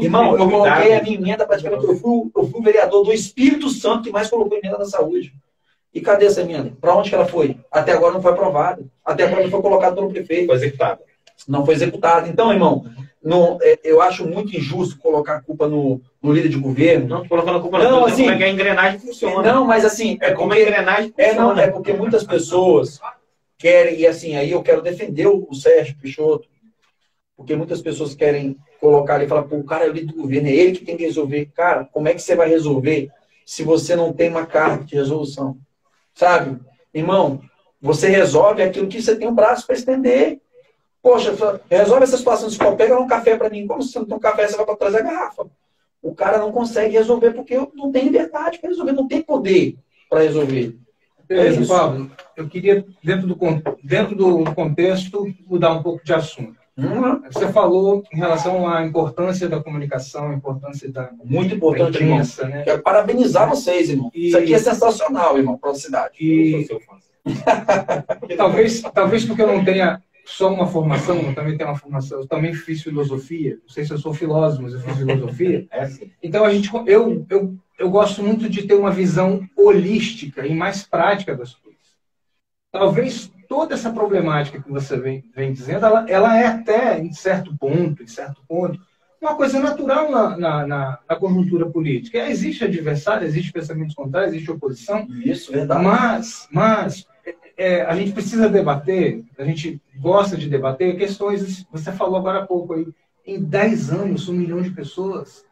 Irmão, eu coloquei a minha emenda praticamente, eu fui o vereador do Espírito Santo que mais colocou emenda na saúde. E cadê essa emenda? Para onde que ela foi? Até agora não foi aprovada. Até agora não foi colocada pelo prefeito. Foi executada. Não foi executada. Então, irmão, eu acho muito injusto colocar a culpa no líder de governo. Não, estou colocando a culpa não, assim, como é que a engrenagem funciona. Não, mas assim... como a engrenagem funciona. É porque muitas pessoas querem, e assim, aí eu quero defender o Sérgio Peixoto, porque muitas pessoas querem colocar ali e falar, pô, o cara é o líder do governo, é ele que tem que resolver. Cara, como é que você vai resolver se você não tem uma carta de resolução? Sabe? Irmão, você resolve aquilo que você tem um braço para estender. Poxa, resolve essa situação. Se pega um café para mim. Como se você não tem um café, você vai para trazer a garrafa. O cara não consegue resolver porque não tem liberdade para resolver, não tem poder para resolver. Beleza, Pablo. Eu queria, dentro do contexto, mudar um pouco de assunto. Você falou em relação à importância da comunicação, a importância da muito importante, imprensa, irmão. Né? Quero parabenizar vocês, irmão. Isso aqui é sensacional, irmão, para a cidade. Talvez porque eu não tenha só uma formação, eu também tenho uma formação, eu também fiz filosofia. Não sei se eu sou filósofo, mas eu fiz filosofia. Então eu gosto muito de ter uma visão holística e mais prática das coisas. Talvez toda essa problemática que você vem dizendo, ela é até, em certo ponto, uma coisa natural na conjuntura política. Existe adversário, existe pensamentos contrários, existe oposição. Isso, verdade. Mas a gente precisa debater, a gente gosta de debater questões, você falou agora há pouco aí, em 10 anos, 1 milhão de pessoas.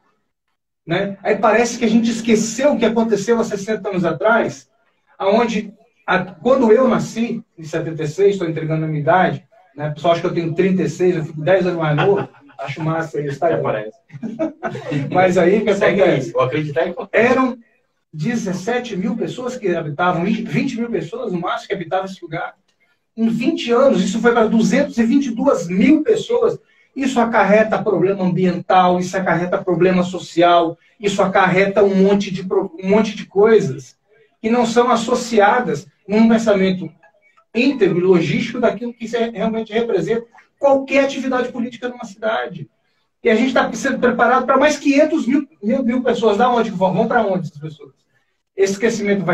Né? Aí parece que a gente esqueceu o que aconteceu há 60 anos atrás, onde... Quando eu nasci, em 76, estou entregando a minha idade, né? O pessoal acha que eu tenho 36, eu fico 10 anos mais novo, acho massa isso, tá? Parece. Mas aí, o que acontece? Eu acreditar em Eram 17 mil pessoas que habitavam, 20 mil pessoas no máximo que habitavam esse lugar. Em 20 anos, isso foi para 222 mil pessoas. Isso acarreta problema ambiental, isso acarreta problema social, isso acarreta um monte de coisas que não são associadas num pensamento íntegro e logístico daquilo que realmente representa qualquer atividade política numa cidade. E a gente está sendo preparado para mais 500 mil pessoas. Da onde vão? Vão para onde essas pessoas? Esse crescimento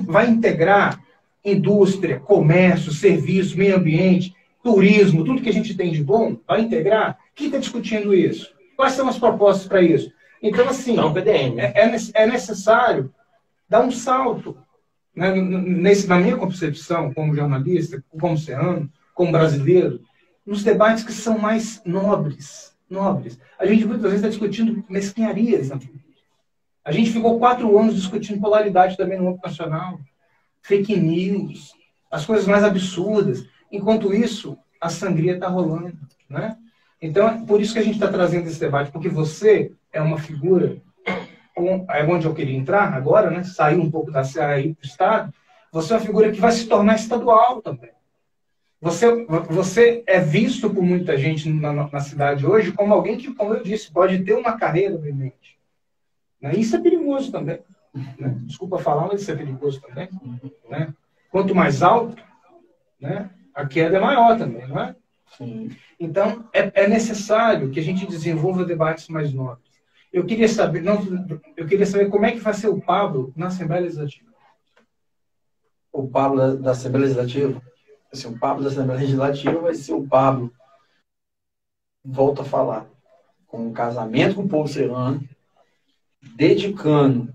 vai integrar indústria, comércio, serviço, meio ambiente, turismo, tudo que a gente tem de bom, vai integrar. Quem está discutindo isso? Quais são as propostas para isso? Então, assim, é necessário dar um salto, né, na minha concepção, como jornalista, como serrano, como brasileiro, nos debates que são mais nobres. A gente muitas vezes está discutindo mesquinharias na política. A gente ficou 4 anos discutindo polaridade também no âmbito nacional, fake news, as coisas mais absurdas. Enquanto isso, a sangria está rolando, né? Então, é por isso que a gente está trazendo esse debate, porque você é uma figura, é onde eu queria entrar agora, né? Sair um pouco da Serra e ir para o Estado. Você é uma figura que vai se tornar estadual também. Você é visto por muita gente na cidade hoje como alguém que, como eu disse, pode ter uma carreira no mente. Né? Isso é perigoso também. Né? Desculpa falar, mas isso é perigoso também. Né? Quanto mais alto, né, a queda é maior também, não é? Sim. Então, é necessário que a gente desenvolva debates mais nobres. Eu queria saber como é que vai ser o Pablo na Assembleia Legislativa. O Pablo da Assembleia Legislativa? Assim, o Pablo da Assembleia Legislativa vai ser o Pablo, volto a falar, com um casamento com o povo serrano, dedicando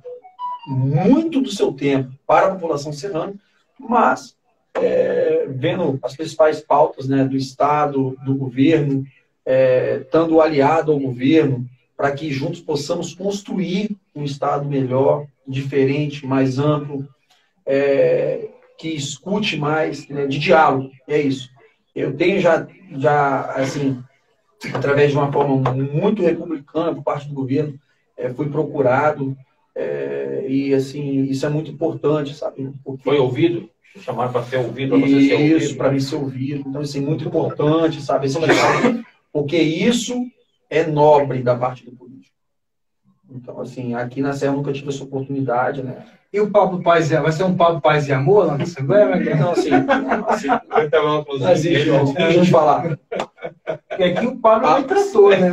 muito do seu tempo para a população serrana, mas vendo as principais pautas, né, do Estado, do governo, estando aliado ao governo, para que juntos possamos construir um Estado melhor, diferente, mais amplo, que escute mais, né, de diálogo. É isso. Eu tenho já assim, através de uma forma muito republicana por parte do governo, fui procurado, e assim, isso é muito importante, sabe? Porque... Foi ouvido? Chamaram para ser ouvido, para você ser ouvido? Isso, para mim ser ouvido. Então, isso é muito importante, sabe? Porque isso é nobre da parte do político. Então, assim, aqui na Serra eu nunca tive essa oportunidade, né? E o Pablo Paz vai ser um Pablo Paz e Amor lá na Assembleia? Não, assim deixa eu te falar. E aqui o Pablo é um trator, né?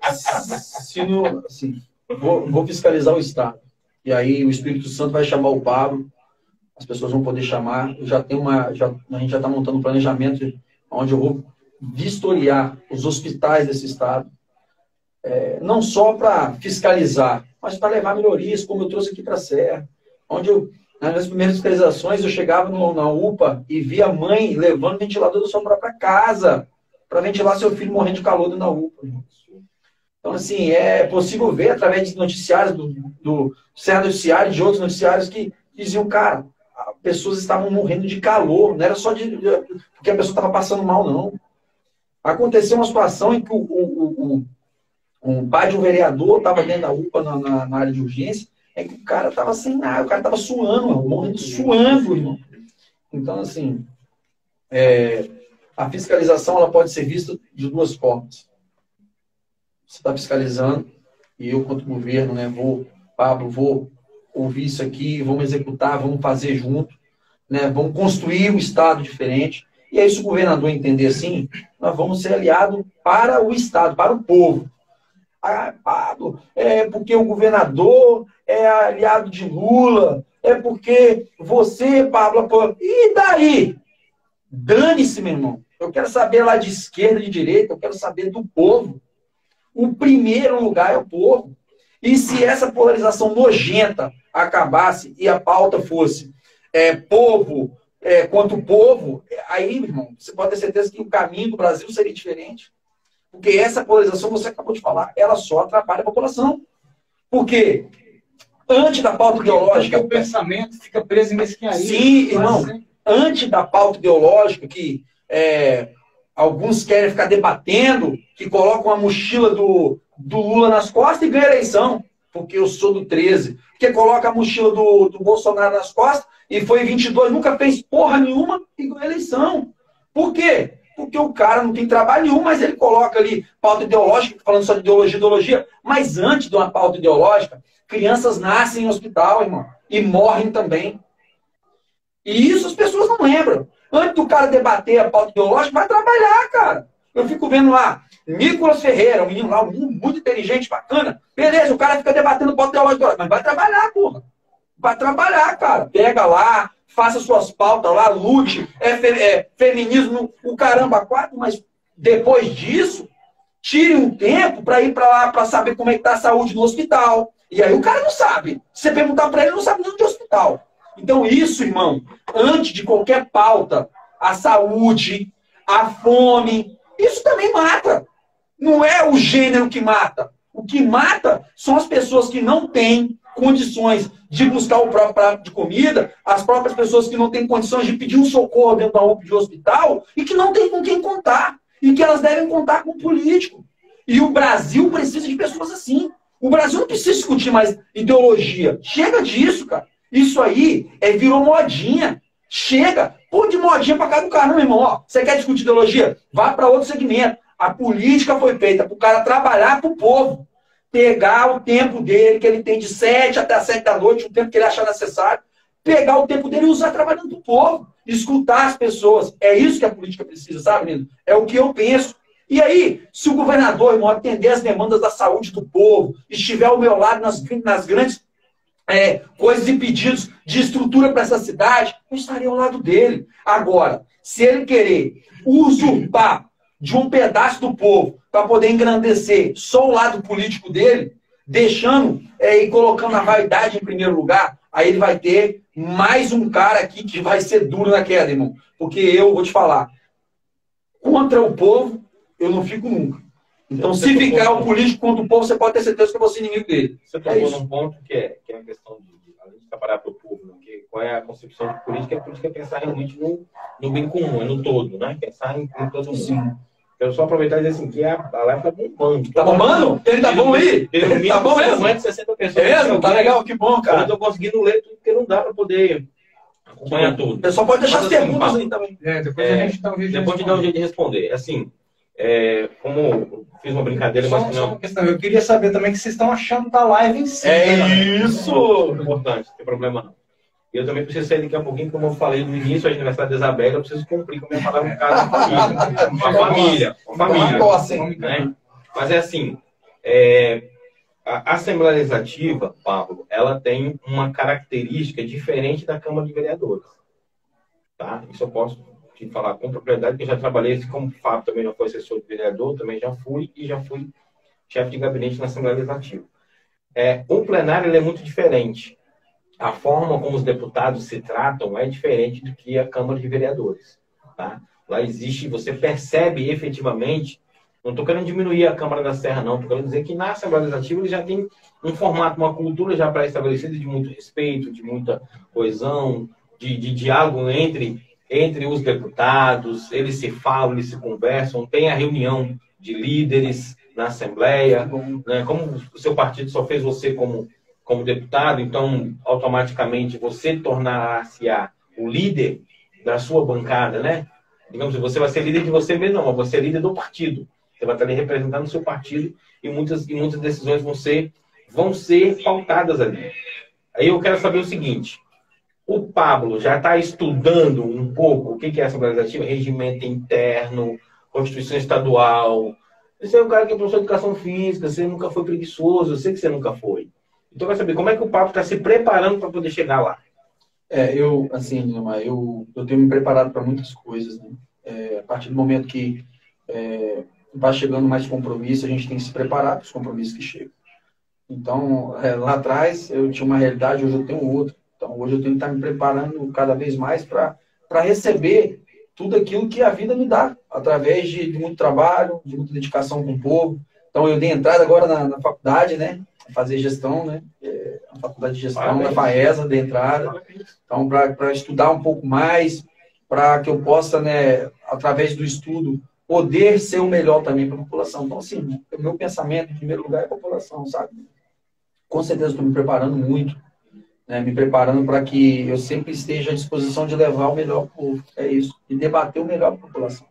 Assim, vou fiscalizar o Estado. E aí o Espírito Santo vai chamar o Pablo, as pessoas vão poder chamar. A gente já está montando um planejamento onde eu vou vistoriar os hospitais desse Estado. Não só para fiscalizar, mas para levar melhorias, como eu trouxe aqui para a Serra. Onde nas primeiras fiscalizações, eu chegava na UPA e via a mãe levando ventilador da sua própria casa para ventilar seu filho morrendo de calor dentro da UPA. Então, assim, é possível ver através de noticiários do Serra Noticiário e de outros noticiários que diziam, cara, pessoas estavam morrendo de calor, não era só porque a pessoa estava passando mal, não. Aconteceu uma situação em que um pai de um vereador estava dentro da UPA na área de urgência, que o cara estava sem nada, o cara estava suando, morrendo suando, irmão. Então, assim, a fiscalização ela pode ser vista de 2 formas. Você está fiscalizando, e eu, quanto governo, né, Pablo, vou ouvir isso aqui, vamos executar, vamos fazer junto, né, vamos construir um Estado diferente. E aí, se o governador entender assim, nós vamos ser aliados para o Estado, para o povo. Pablo, porque o governador é aliado de Lula, porque você, Pablo, e daí? Dane-se, meu irmão. Eu quero saber lá de esquerda, de direita, eu quero saber do povo. O primeiro lugar é o povo. E se essa polarização nojenta acabasse e a pauta fosse povo contra o povo, aí, meu irmão, você pode ter certeza que o caminho do Brasil seria diferente. Porque essa polarização, você acabou de falar, ela só atrapalha a população. Porque antes da pauta ideológica... Porque o pensamento fica preso em mesquinharia. Sim, irmão. Antes da pauta ideológica, que alguns querem ficar debatendo, que colocam a mochila do Lula nas costas e ganham a eleição. porque eu sou do 13. Porque coloca a mochila do Bolsonaro nas costas e foi 22, nunca fez porra nenhuma e ganhou a eleição. Por quê? Porque o cara não tem trabalho nenhum, mas ele coloca ali pauta ideológica, falando só de ideologia. Mas antes de uma pauta ideológica, crianças nascem em hospital, irmão, e morrem também. E isso as pessoas não lembram. Antes do cara debater a pauta ideológica, vai trabalhar, cara. Eu fico vendo lá, Nicolas Ferreira, um menino lá, um menino muito inteligente, bacana. Beleza, o cara fica debatendo pauta ideológica, mas vai trabalhar, porra. Vai trabalhar, cara. Pega lá, faça suas pautas lá, lute, feminismo, o caramba, quatro, mas depois disso, tire um tempo para ir para lá, para saber como é que tá a saúde no hospital. E aí o cara não sabe. Se você perguntar para ele, ele não sabe nem de hospital. Então isso, irmão, antes de qualquer pauta, a saúde, a fome, isso também mata. Não é o gênero que mata. O que mata são as pessoas que não têm condições de buscar o próprio prato de comida, as próprias pessoas que não têm condições de pedir um socorro dentro da UPA de hospital e que não tem com quem contar. E que elas devem contar com o político. E o Brasil precisa de pessoas assim. O Brasil não precisa discutir mais ideologia. Chega disso, cara. Isso aí virou modinha. Chega. Pô, de modinha pra cá do caramba, irmão. Ó, você quer discutir ideologia? Vá para outro segmento. A política foi feita para o cara trabalhar para o povo. Pegar o tempo dele, que ele tem de 7 até 7 da noite, o tempo que ele achar necessário. Pegar o tempo dele e usar trabalhando para o povo. Escutar as pessoas. É isso que a política precisa, sabe, menino? É o que eu penso. E aí, se o governador, irmão, atender as demandas da saúde do povo, estiver ao meu lado nas grandes coisas e pedidos de estrutura para essa cidade, eu estaria ao lado dele. Agora, se ele querer usurpar de um pedaço do povo para poder engrandecer só o lado político dele, deixando e colocando a vaidade em primeiro lugar, aí ele vai ter mais um cara aqui que vai ser duro na queda, irmão. Porque eu vou te falar, contra o povo, eu não fico nunca. Então, se ficar o político contra o povo, você pode ter certeza que eu vou ser inimigo dele. Você tocou num ponto que é a questão de trabalhar para o povo. Né? Qual é a concepção de política? A política é pensar realmente no bem comum, no todo, né? Pensar em todo mundo. Sim. Quero só aproveitar e dizer assim, que a live tá bombando. Tá bombando? Ele tá bom aí? Ele tá bom mesmo? Mais de 60 pessoas. É mesmo? Tá legal, que bom, cara. Eu não tô conseguindo ler tudo, porque não dá para poder acompanhar tudo. O pessoal pode deixar as perguntas aí também. Depois a gente dá um jeito de depois de dar um jeito de responder. Assim, como fiz uma brincadeira, mas só uma questão. Eu queria saber também o que vocês estão achando da live em si. Isso! Importante, não tem problema não. Eu também preciso sair daqui a pouquinho, como eu falei no início, a aniversário da Isabela, eu preciso cumprir com a minha palavra em casa com a família. Né? Mas é assim, a Assembleia Legislativa, Pablo, ela tem uma característica diferente da Câmara de Vereadores. Tá? Isso eu posso te falar com propriedade, porque eu já trabalhei, assim como o Fábio também já foi assessor de vereador, também já fui chefe de gabinete na Assembleia Legislativa. O plenário ele é muito diferente. A forma como os deputados se tratam é diferente do que a Câmara de Vereadores. Tá? Lá existe, você percebe efetivamente, não estou querendo diminuir a Câmara da Serra, não, estou querendo dizer que na Assembleia Legislativa ele já tem um formato, uma cultura já pré-estabelecida de muito respeito, de muita coesão, de diálogo entre os deputados, eles se falam, eles se conversam, tem a reunião de líderes na Assembleia, né? Como o seu partido só fez você como deputado, então automaticamente você tornar-se-á o líder da sua bancada, né? Digamos que você vai ser líder de você mesmo, não, mas você é líder do partido. Você vai estar ali representando o seu partido e muitas decisões vão ser pautadas ali. Aí eu quero saber o seguinte, o Pablo já está estudando um pouco o que é a Assembleia Legislativa, regimento interno, Constituição Estadual. Você é um cara que é professor de Educação Física, você nunca foi preguiçoso, eu sei que você nunca foi. Então, vai saber como é que o Pablo está se preparando para poder chegar lá. Eu tenho me preparado para muitas coisas, né? A partir do momento que vai chegando mais compromisso, a gente tem que se preparar para os compromissos que chegam. Então, lá atrás, eu tinha uma realidade, hoje eu tenho outra. Então, hoje eu tenho que estar me preparando cada vez mais para receber tudo aquilo que a vida me dá, através de muito trabalho, de muita dedicação com o povo. Então, eu dei entrada agora na faculdade, né? Fazer gestão, né? A faculdade de gestão da FAESA, de entrada. Então, para estudar um pouco mais, para que eu possa, né, através do estudo, poder ser o melhor também para a população. Então, assim, o meu pensamento, em primeiro lugar, é a população, sabe? Com certeza estou me preparando muito, né? Me preparando para que eu sempre esteja à disposição de levar o melhor para o povo. É isso. E debater o melhor para a população.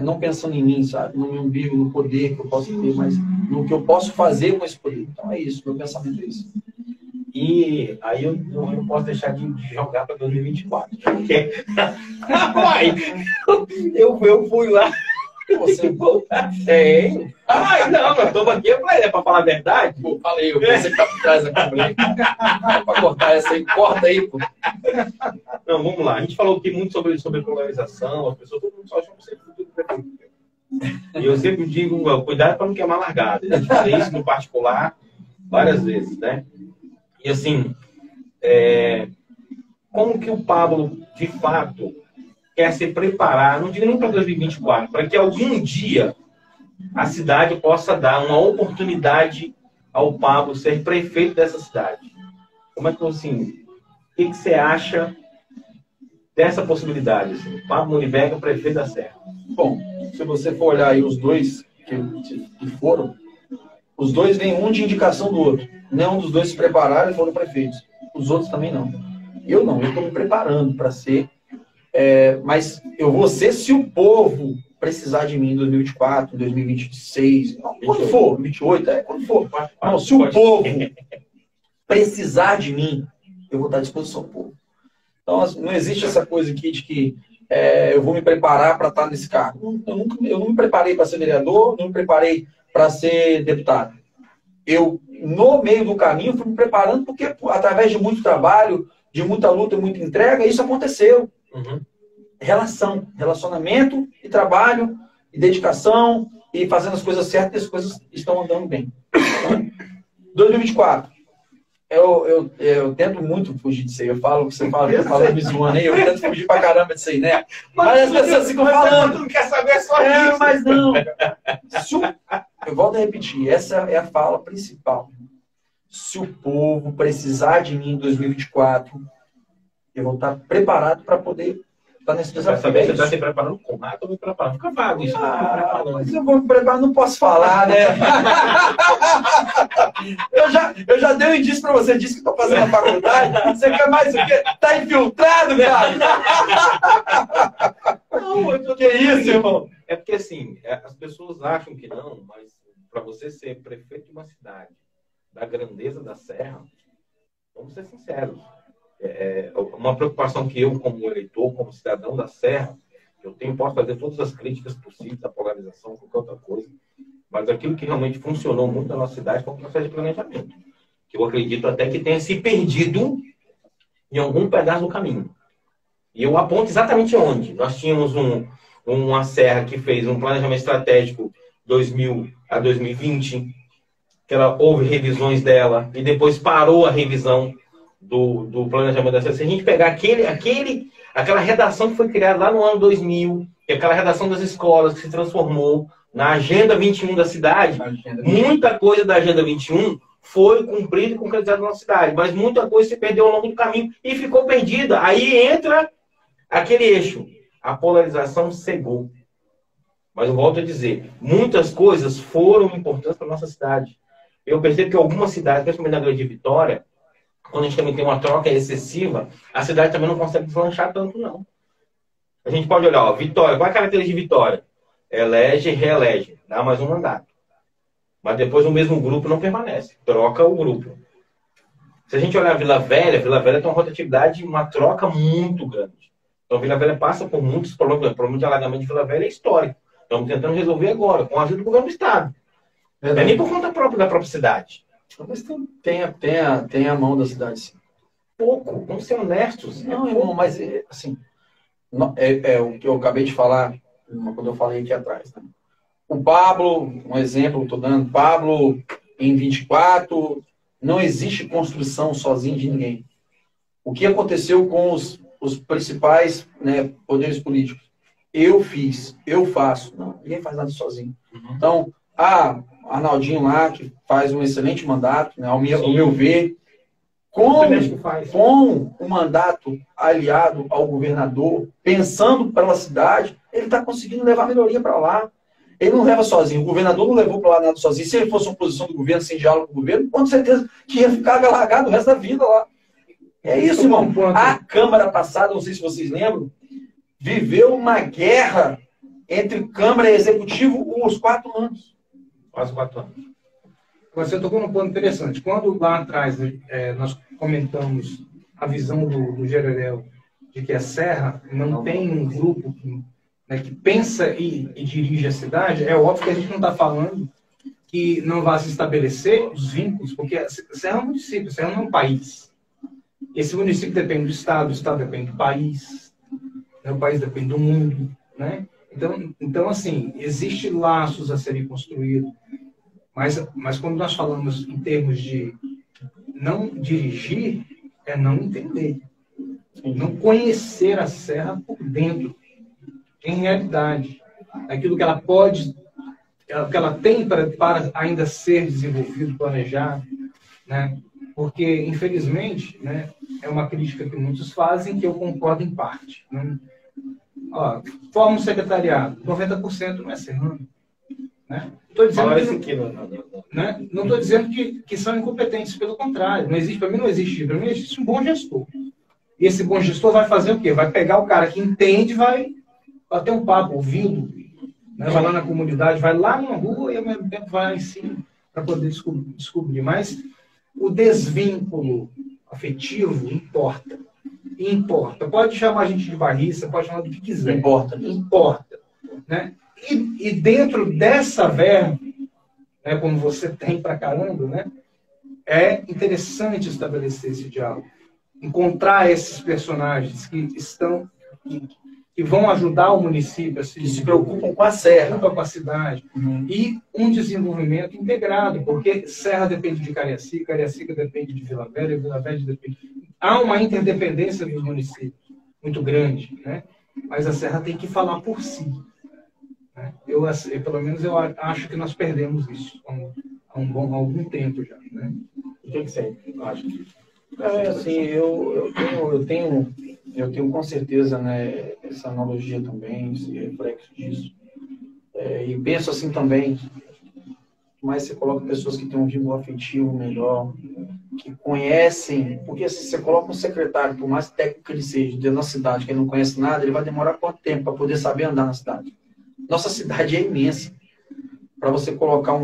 Não pensando em mim, sabe? No meu umbigo, no poder que eu posso ter, mas no que eu posso fazer com esse poder. Então é isso, meu pensamento é isso. E aí eu não posso deixar de jogar para 2024. Porque... Rapaz, eu fui lá. Você tem. Ai, não, eu estou aqui para falar a verdade. Pô, falei, eu pensei que tá por trás aqui. Para cortar essa aí, corta aí, pô. Não, vamos lá. A gente falou aqui muito sobre polarização, as pessoas, todo mundo só acham que você é tudo prefeito. E eu sempre digo, cuidado para não queimar largada. A gente faz isso no particular várias vezes, né? E assim, como que o Pablo, de fato, quer se preparar, não digo nem para 2024, para que algum dia a cidade possa dar uma oportunidade ao Pablo ser prefeito dessa cidade? Como é que, assim, o que você acha dessa possibilidade? Assim, Pablo Moribeca, prefeito da Serra. Bom, se você for olhar aí os dois que foram, os dois vêm um de indicação do outro. Nenhum dos dois se prepararam e foram prefeitos. Os outros também não. Eu não, eu estou me preparando para ser. Mas eu vou ser se o povo precisar de mim em 2024, 2026, quando for, 28, quando for. Não, se o povo precisar de mim, eu vou estar à disposição do povo. Então, não existe essa coisa aqui de que eu vou me preparar para estar nesse cargo. Eu não me preparei para ser vereador, não me preparei para ser deputado. Eu, no meio do caminho, fui me preparando porque, através de muito trabalho, de muita luta, muita entrega, isso aconteceu. Uhum. Relacionamento e trabalho e dedicação e fazendo as coisas certas, as coisas estão andando bem. 2024. Eu tento muito fugir disso aí. Eu falo que você fala, eu falo me zoando aí, eu tento fugir pra caramba disso aí, né? Mas as pessoas ficam falando. Não quer saber só isso. Mas não. Eu volto a repetir, essa é a fala principal. Se o povo precisar de mim em 2024, eu vou estar preparado para poder estar nesse desafio. Você está se preparando com rato ou me preparando? Fica vago isso. Mas eu vou me preparar, não posso falar, né? eu já dei um indício para você, disse que estou fazendo a faculdade. Você quer mais o quê? Tá infiltrado, cara? Não, que isso, irmão? É porque, assim, as pessoas acham que não, mas para você ser prefeito de uma cidade da grandeza da Serra, vamos ser sinceros, uma preocupação que eu, como eleitor, como cidadão da Serra, posso fazer todas as críticas possíveis à polarização, qualquer outra coisa, mas aquilo que realmente funcionou muito na nossa cidade foi o processo de planejamento, que eu acredito até que tenha se perdido em algum pedaço do caminho. E eu aponto exatamente onde. Nós tínhamos uma Serra que fez um planejamento estratégico 2000 a 2020, que houve revisões dela, e depois parou a revisão do planejamento da Serra. Se a gente pegar aquela redação que foi criada lá no ano 2000, que é aquela redação das escolas que se transformou na Agenda 21 da cidade, muita coisa da Agenda 21 foi cumprida e concretizada na nossa cidade, mas muita coisa se perdeu ao longo do caminho e ficou perdida. Aí entra aquele eixo. A polarização cegou. Mas eu volto a dizer, muitas coisas foram importantes para a nossa cidade. Eu percebo que algumas cidades, principalmente na Grande Vitória, quando a gente também tem uma troca excessiva, a cidade também não consegue deslanchar tanto, não. A gente pode olhar, Vitória, qual é a característica de Vitória? Elege e reelege, dá mais um mandato. Mas depois o mesmo grupo não permanece, troca o grupo. Se a gente olhar a Vila Velha tem uma rotatividade, uma troca muito grande. Então, Vila Velha passa por muitos problemas. O problema de alagamento de Vila Velha é histórico. Estamos tentando resolver agora, com a ajuda do governo do Estado. Não é nem por conta própria da própria cidade. Mas tem a mão da cidade, sim. Pouco, vamos ser honestos. Não, irmão, mas assim, é o que eu acabei de falar quando eu falei aqui atrás. Né? O Pablo, um exemplo, estou dando, Pablo em 24, não existe construção sozinho de ninguém. O que aconteceu com os principais, né, poderes políticos? Eu fiz, eu faço. Não, ninguém faz nada sozinho. Uhum. Então, Arnaldinho lá, que faz um excelente mandato, né, ao meu ver, com o mandato aliado ao governador, pensando pela cidade, ele está conseguindo levar melhoria para lá. Ele não leva sozinho. O governador não levou para lá nada sozinho. Se ele fosse uma posição do governo, sem diálogo com o governo, com certeza que ia ficar largado o resto da vida lá. É isso, irmão. A Câmara passada, não sei se vocês lembram, viveu uma guerra entre Câmara e Executivo uns 4 anos. Quase 4 anos. Você tocou num ponto interessante. Quando lá atrás nós comentamos a visão do Jerorel de que a Serra não tem um grupo que pensa e dirige a cidade, é óbvio que a gente não está falando que não vai se estabelecer os vínculos, porque a Serra é um município, a Serra não é um país. Esse município depende do Estado, o Estado depende do país, né? O país depende do mundo, né? Então, assim, existem laços a serem construídos, mas quando nós falamos em termos de não dirigir, é não entender, não conhecer a Serra por dentro, em realidade, aquilo que ela pode, que ela tem para ainda ser desenvolvido, planejado, né? Porque, infelizmente, né, é uma crítica que muitos fazem, que eu concordo em parte. Né? Ó, forma um secretariado, 90% não é serrano. Né? Não estou dizendo que são incompetentes, pelo contrário. Não existe, para mim não existe. Para mim existe um bom gestor. E esse bom gestor vai fazer o quê? Vai pegar o cara que entende, vai bater um papo, ouvindo, né? Vai lá na comunidade, vai lá na rua e ao mesmo tempo vai lá em cima para poder descobrir. Mas o desvínculo afetivo importa. Importa. Pode chamar a gente de barriça, pode chamar do que quiser. Importa. Importa. Né? E dentro dessa verba, né, como você tem pra caramba, né, é interessante estabelecer esse diálogo. Encontrar esses personagens que vão ajudar o município a se preocupam com a Serra, com a cidade, e um desenvolvimento integrado, porque Serra depende de Cariacica, Cariacica depende de Vila Velha, Vila Velha depende... Há uma interdependência dos municípios muito grande, né? Mas a Serra tem que falar por si. Né? Pelo menos eu acho que nós perdemos isso há algum tempo já. Né? O que você acha disso? Assim, eu tenho com certeza, né, essa analogia também, esse reflexo disso. E penso assim também, mas você coloca pessoas que têm um vínculo afetivo melhor, que conhecem, porque assim, você coloca um secretário, por mais técnico que ele seja, dentro da cidade, que ele não conhece nada, ele vai demorar quanto tempo para poder saber andar na cidade? Nossa cidade é imensa. Para você colocar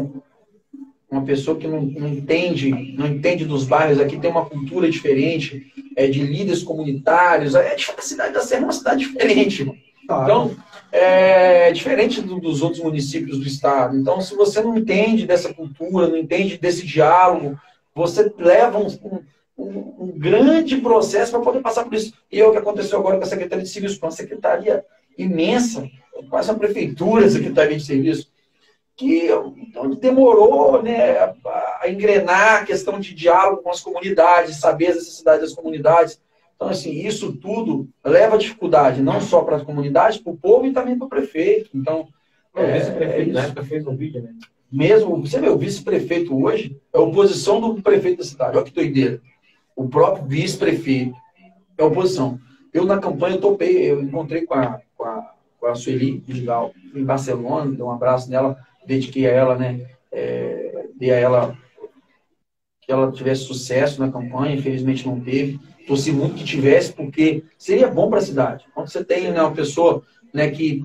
uma pessoa que não entende dos bairros, aqui tem uma cultura diferente, de líderes comunitários, a cidade da Serra é uma cidade diferente. Então, é diferente dos outros municípios do estado. Então, se você não entende dessa cultura, não entende desse diálogo, você leva um grande processo para poder passar por isso. E é o que aconteceu agora com a Secretaria de Serviço, uma secretaria imensa, quase uma prefeitura, Secretaria de Serviço, que então, demorou, né, a engrenar a questão de diálogo com as comunidades, saber as necessidades das comunidades. Então, assim, isso tudo leva dificuldade, não só para as comunidades, para o povo e também para o prefeito. Então, o vice-prefeito na época fez um vídeo, né? Mesmo, você vê, o vice-prefeito hoje é a oposição do prefeito da cidade. Olha que doideira. O próprio vice-prefeito é a oposição. Eu, na campanha, eu encontrei com a Sueli Vidigal em Barcelona, dei um abraço nela, dediquei a ela, né? Dei a ela que ela tivesse sucesso na campanha, infelizmente não teve. Torci muito que tivesse, porque seria bom para a cidade. Quando você tem, né, uma pessoa, né, que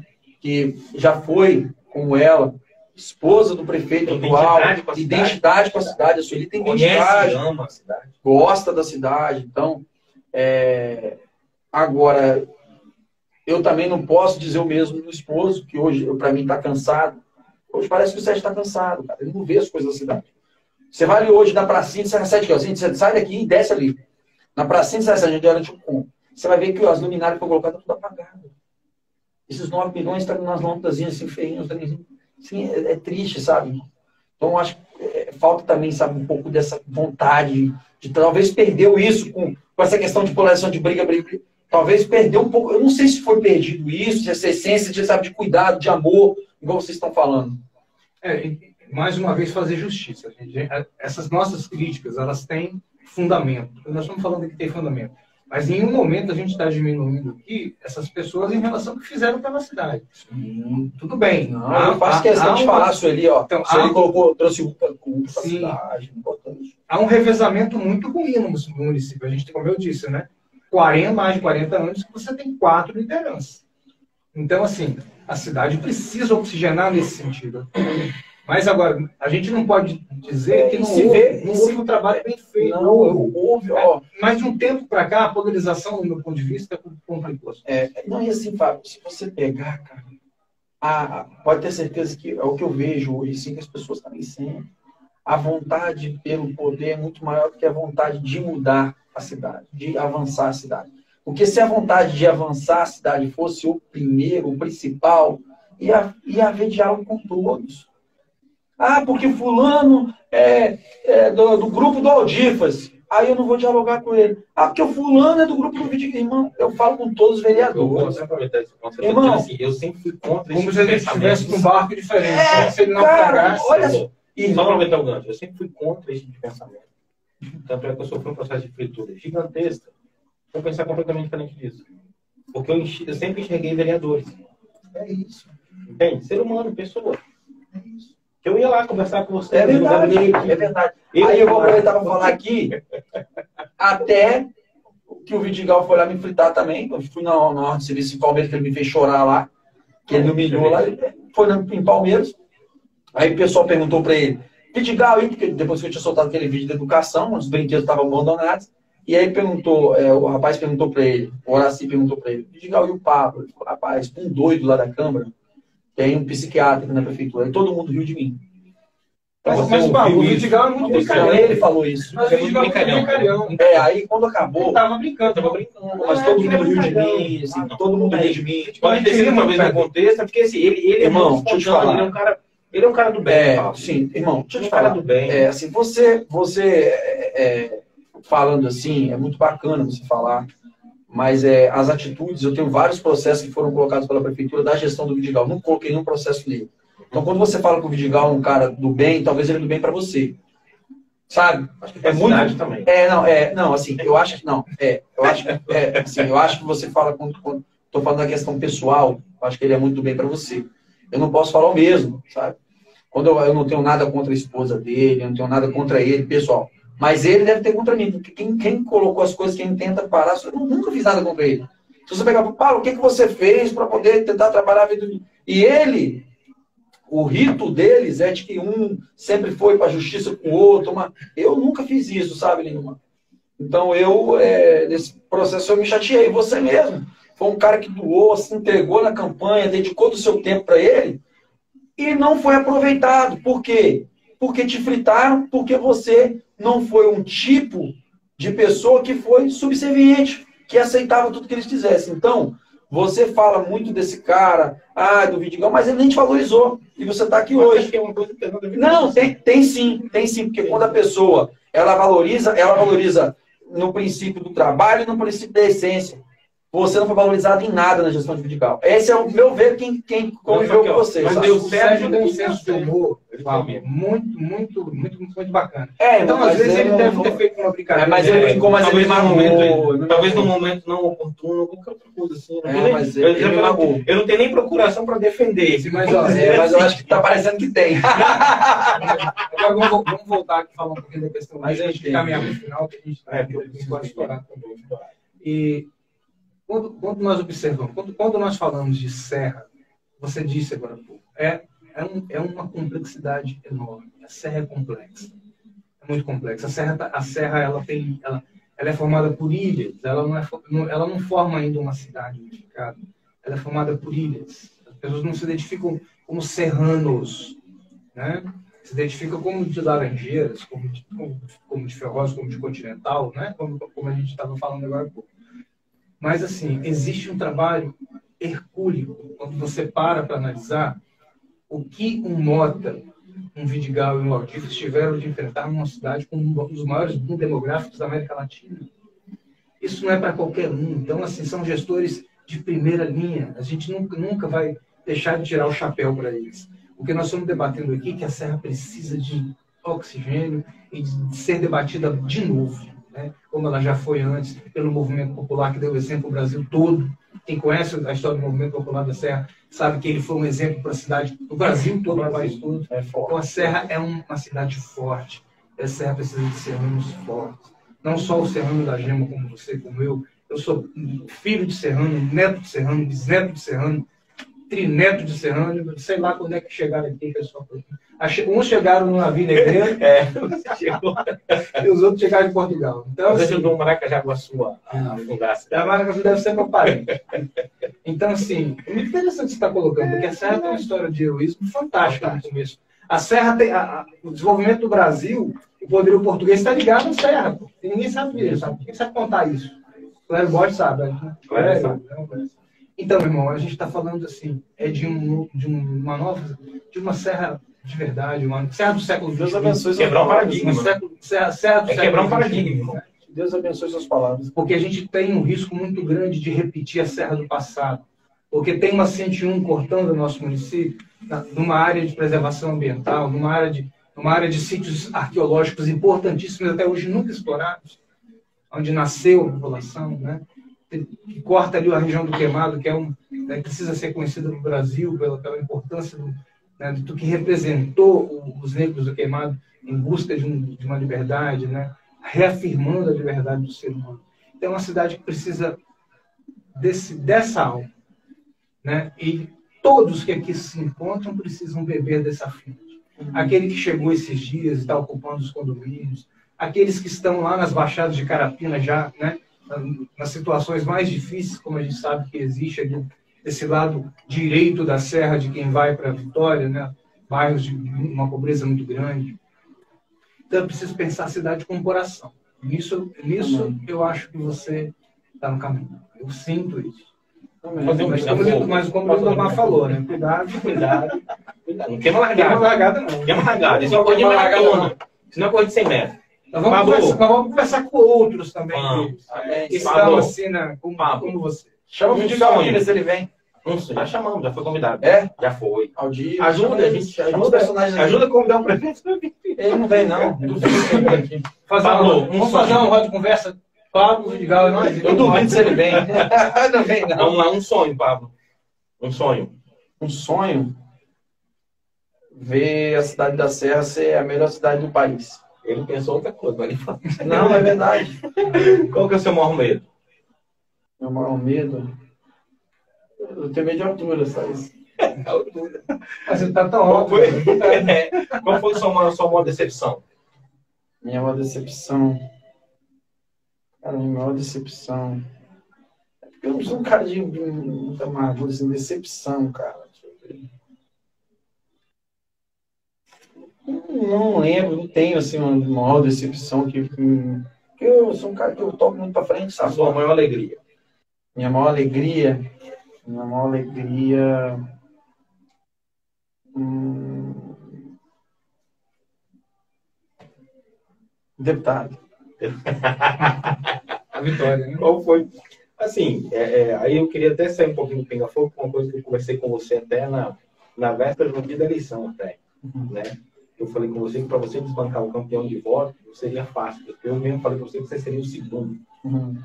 já foi, como ela, esposa do prefeito atual, identidade com a cidade, a Sueli tem identidade, ama a cidade, gosta da cidade. Então, agora, eu também não posso dizer o mesmo do esposo, que hoje, para mim, está cansado. Hoje parece que o Sérgio está cansado, cara. Ele não vê as coisas da cidade. Você vai ali hoje na pracinha de Serra 7 Quilos, você sai daqui e desce ali. Na pracinha de Serra 7 Quilos, você vai ver que as luminárias que foram colocadas estão tudo apagadas. Esses 9 milhões estão nas lâmpadas assim, feinhas, assim, é triste, sabe? Então, eu acho que falta também, sabe, um pouco dessa vontade de talvez perdeu isso com essa questão de polarização de briga. Talvez perdeu um pouco. Eu não sei se foi perdido isso, essa essência de cuidado, de amor, igual vocês estão falando. Mais uma vez, fazer justiça. Gente. Essas nossas críticas, elas têm fundamento. Nós estamos falando que tem fundamento. Mas em um momento a gente está diminuindo aqui essas pessoas em relação ao que fizeram pela cidade. Tudo bem. Não, eu faço questão de falar isso ali, ó. Então, Isso ele trouxe o culto para a cidade, importante. Há um revezamento muito ruim no município. A gente tem, como eu disse, né? Mais de 40 anos que você tem 4 lideranças. Então, assim, a cidade precisa oxigenar nesse sentido. Mas agora, a gente não pode dizer que não houve um trabalho bem feito. Não, houve, ó. Mas de um tempo para cá, a polarização, do meu ponto de vista, complicou. Não, e assim, Fábio, se você pegar, cara, pode ter certeza que é o que eu vejo hoje, sim, que as pessoas também sentem. A vontade pelo poder é muito maior do que a vontade de mudar a cidade, de avançar a cidade. Porque se a vontade de avançar a cidade fosse o primeiro, o principal, ia haver diálogo com todos. Porque fulano é do grupo do Aldifas. Aí eu não vou dialogar com ele. Porque o fulano é do grupo do Vidigal. Irmão, eu falo com todos os vereadores. Irmão, assim, eu sempre fui contra como se a gente estivesse num barco diferente. Se ele não cara, olha só. Só aproveitar o gancho. Eu sempre fui contra esse tipo de pensamento. Tanto é que eu sofri um processo de fritura gigantesca. Vou pensar completamente diferente disso. Porque eu sempre enxerguei vereadores. É isso. Entende? Ser humano, pessoa. É isso. Eu ia lá conversar com você. É verdade. É verdade. Aí eu vou aproveitar para falar aqui, até que o Vidigal foi lá me fritar também. Eu fui na ordem de serviço em Palmeiras, que ele me fez chorar lá, que ele me humilhou lá. Ele foi em Palmeiras. Aí o pessoal perguntou para ele, Vidigal, porque depois que eu tinha soltado aquele vídeo de educação, os brinquedos estavam abandonados. E aí perguntou, o rapaz perguntou para ele, o Horaci perguntou para ele, Vidigal, e o Pablo? Ele falou, rapaz, um doido lá da Câmara, tem um psiquiatra aqui na prefeitura, e todo mundo riu de mim. Mas o Vidigal é muito brincalhão. Ele falou isso. Mas o Vidigal é muito brincalhão. Aí quando acabou... Ele tava brincando. Mas todo mundo riu de mim, assim, todo mundo riu de mim. Pode ter sido uma vez no contexto, porque assim, ele irmão, deixa eu te falar. Ele é um cara do bem. Sim, irmão, deixa eu te um cara falar. do bem. Assim, você falando assim, é muito bacana você falar, mas as atitudes, eu tenho vários processos que foram colocados pela prefeitura da gestão do Vidigal, não coloquei nenhum processo nele. Então, quando você fala que o Vidigal é um cara do bem, talvez ele é do bem para você. Sabe? Acho que é muito também. Não, assim, eu acho que não. Eu acho que você fala, quando estou falando da questão pessoal, eu acho que ele é muito do bem para você. Eu não posso falar o mesmo, sabe? Quando eu não tenho nada contra a esposa dele, eu não tenho nada contra ele, pessoal. Mas ele deve ter contra mim, porque quem colocou as coisas, quem tenta parar, eu nunca fiz nada contra ele. Se você pegar, Paulo, o que você fez para poder tentar trabalhar a vida dele? E ele, o rito deles é de que um sempre foi para a justiça com o outro, mas eu nunca fiz isso, sabe, Lima? Então nesse processo eu me chateei. Você mesmo foi um cara que doou, se entregou na campanha, dedicou do seu tempo para ele e não foi aproveitado. Por quê? Porque te fritaram, porque você não foi um tipo de pessoa que foi subserviente, que aceitava tudo que eles quisessem. Então, você fala muito desse cara, do Vidigal, mas ele nem te valorizou. E você está aqui hoje. Não, tem sim, porque quando a pessoa ela valoriza no princípio do trabalho e no princípio da essência. Você não foi valorizado em nada na gestão de Vidigal. Esse é o meu ver quem conviveu com você. Mas deu certo, deu um senso de humor muito bacana. Então, às vezes ele deve ter feito uma brincadeira. Mas ele brincou, mas ele magoou. Talvez num momento não oportuno, qualquer outra coisa assim. Eu não tenho nem procuração para defender esse. Mas eu acho que está parecendo que tem. Agora vamos voltar aqui e falar um pouquinho da questão. Mas a gente caminhar para o final, que a gente pode estourar também. E quando nós observamos, quando nós falamos de serra, você disse agora há pouco, é uma complexidade enorme. A serra é complexa. É muito complexa. A serra ela é formada por ilhas. Ela não forma ainda uma cidade unificada. Ela é formada por ilhas. As pessoas não se identificam como serranos, né? Se identificam como de Laranjeiras, como de Ferroz, como de Continental, né? Como a gente estava falando agora há pouco. Mas, assim, existe um trabalho hercúleo quando você para analisar o que um Mota, um Vidigal e um Aldifas tiveram de enfrentar numa cidade com um dos maiores boom demográficos da América Latina. Isso não é para qualquer um. Então, assim, são gestores de primeira linha. A gente nunca vai deixar de tirar o chapéu para eles. O que nós estamos debatendo aqui é que a Serra precisa de oxigênio e de ser debatida de novo. né, como ela já foi antes, pelo movimento popular que deu exemplo ao Brasil todo. Quem conhece a história do movimento popular da Serra sabe que ele foi um exemplo para a cidade, do Brasil todo, do país todo. Então a Serra é uma cidade forte. A Serra precisa de serranos fortes. Não só o serrano da Gema, como você, como eu. Eu sou filho de serrano, neto de serrano, bisneto de serrano, trineto de serrano, sei lá quando é que chegaram aqui, pessoal. Uns chegaram no navio negreiro, e os outros chegaram em Portugal. Então, Você assim, ajudou o Maracajaguaçu a fundar a a cidade. Maracaju deve ser meu parente. Então, assim, é muito interessante o que você está colocando, porque a Serra tem uma história de heroísmo fantástica no começo. A Serra tem o desenvolvimento do Brasil, o poderio português está ligado à Serra. Pô. E ninguém sabe isso, sabe? Quem sabe contar isso? O Clério Borges sabe. Clério sabe. Então, meu irmão, a gente está falando assim, de uma serra de verdade, uma serra do século XX. Deus abençoe suas Quebrar um palavras. paradigma. Serra do É quebrar um século paradigma. XXI. Deus abençoe suas palavras. Porque a gente tem um risco muito grande de repetir a serra do passado. Porque tem uma 101 cortando o nosso município, numa área de preservação ambiental, numa área de sítios arqueológicos importantíssimos, até hoje nunca explorados, onde nasceu a população, né? Que corta ali a região do Queimado, que precisa ser conhecida no Brasil pela importância do que representou os negros do Queimado em busca de uma liberdade, né? Reafirmando a liberdade do ser humano. Então, é uma cidade que precisa dessa alma, né? E todos que aqui se encontram precisam beber dessa fonte. Aquele que chegou esses dias e está ocupando os condomínios, aqueles que estão lá nas baixadas de Carapina já, né? Nas situações mais difíceis, como a gente sabe que existe ali, desse lado direito da serra de quem vai para Vitória, né? Bairros de uma pobreza muito grande. Então, eu preciso pensar a cidade como coração. Nisso eu acho que você está no caminho. Eu sinto isso. Mas como o Lindomar falou, né? Cuidado. Não queima Queima largada. largada, não. Queima largada. Isso é uma coisa de maratona. Isso não é coisa de 100 metros. Nós vamos conversar com outros também que estão Pablo. assim, como você. Chama o Um Diego Aldir, sonho. se ele vem. Já chamamos, já foi convidado. É? Já foi. Aldir. Ajuda, a gente chama os personagens aqui. ajuda a convidar o prefeito. Ele não vem, não. Duvido que ele venha aqui. Vamos fazer uma roda de conversa. Pablo, Vidigal e nós. Eu duvido se ele vem. Não vem, não. Vamos lá, um sonho, Pablo. Um sonho. Um sonho, ver a cidade da Serra ser a melhor cidade do país. Ele pensou outra coisa, mas ele falou. Não, é verdade. Qual que é o seu maior medo? Meu maior medo? Eu tenho medo de altura, sabe? Mas você tá tão Qual alto. foi, qual foi a sua maior decepção? Minha maior decepção. Cara, minha maior decepção. É porque eu não sou um cara de muita amargura, assim, decepção, cara. Deixa eu ver. Não lembro, não tenho assim uma maior decepção que eu sou um cara que eu toco muito pra frente, A sabe? sua maior alegria? Minha maior alegria. Deputado. A vitória, né? Qual foi? Assim, aí eu queria até sair um pouquinho do pinga-fogo, com uma coisa que eu conversei com você até na véspera do dia da eleição, até, né? Eu falei com você que para você desbancar o campeão de voto seria fácil, porque eu mesmo falei com você que você seria o segundo,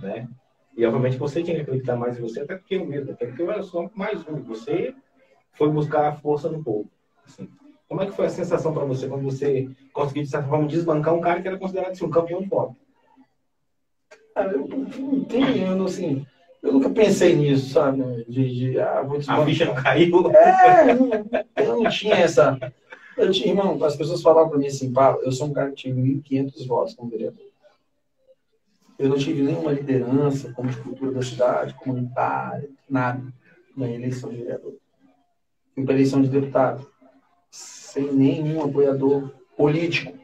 né? E obviamente você tinha que acreditar mais em você, até porque eu mesmo, até porque eu era só mais um. Você foi buscar a força no povo. Assim, como é que foi a sensação para você quando você conseguiu, de certa forma, desbancar um cara que era considerado assim, um campeão de voto? Eu não tenho, assim, eu nunca pensei nisso, sabe? Vou A desbancar. ficha não caiu? Eu não tinha essa. Irmão, as pessoas falavam para mim assim, Paulo, eu sou um cara que tive 1.500 votos como vereador. Eu não tive nenhuma liderança como de cultura da cidade, comunitária, nada na eleição de vereador. Fui para eleição de deputado, sem nenhum apoiador político.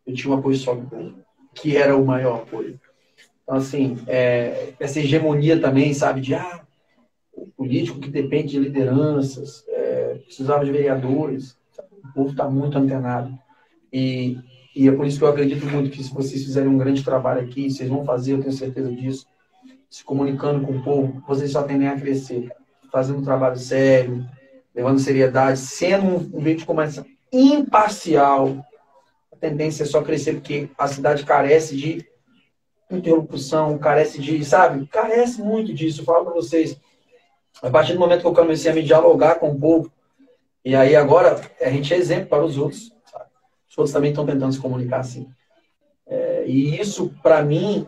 Eu tinha um apoio só do povo, que era o maior apoio. Então, assim, essa hegemonia também, sabe, de o político que depende de lideranças, precisava de vereadores. O povo está muito antenado. E é por isso que eu acredito muito que se vocês fizerem um grande trabalho aqui, vocês vão fazer, eu tenho certeza disso, se comunicando com o povo, vocês só tendem a crescer. Fazendo um trabalho sério, levando seriedade, sendo um veículo de comunicação imparcial. A tendência é só crescer, porque a cidade carece de interlocução, carece de, sabe? Carece muito disso, eu falo para vocês. A partir do momento que eu comecei a me dialogar com o povo, e aí agora a gente é exemplo para os outros, sabe? Os outros também estão tentando se comunicar assim. E isso, para mim,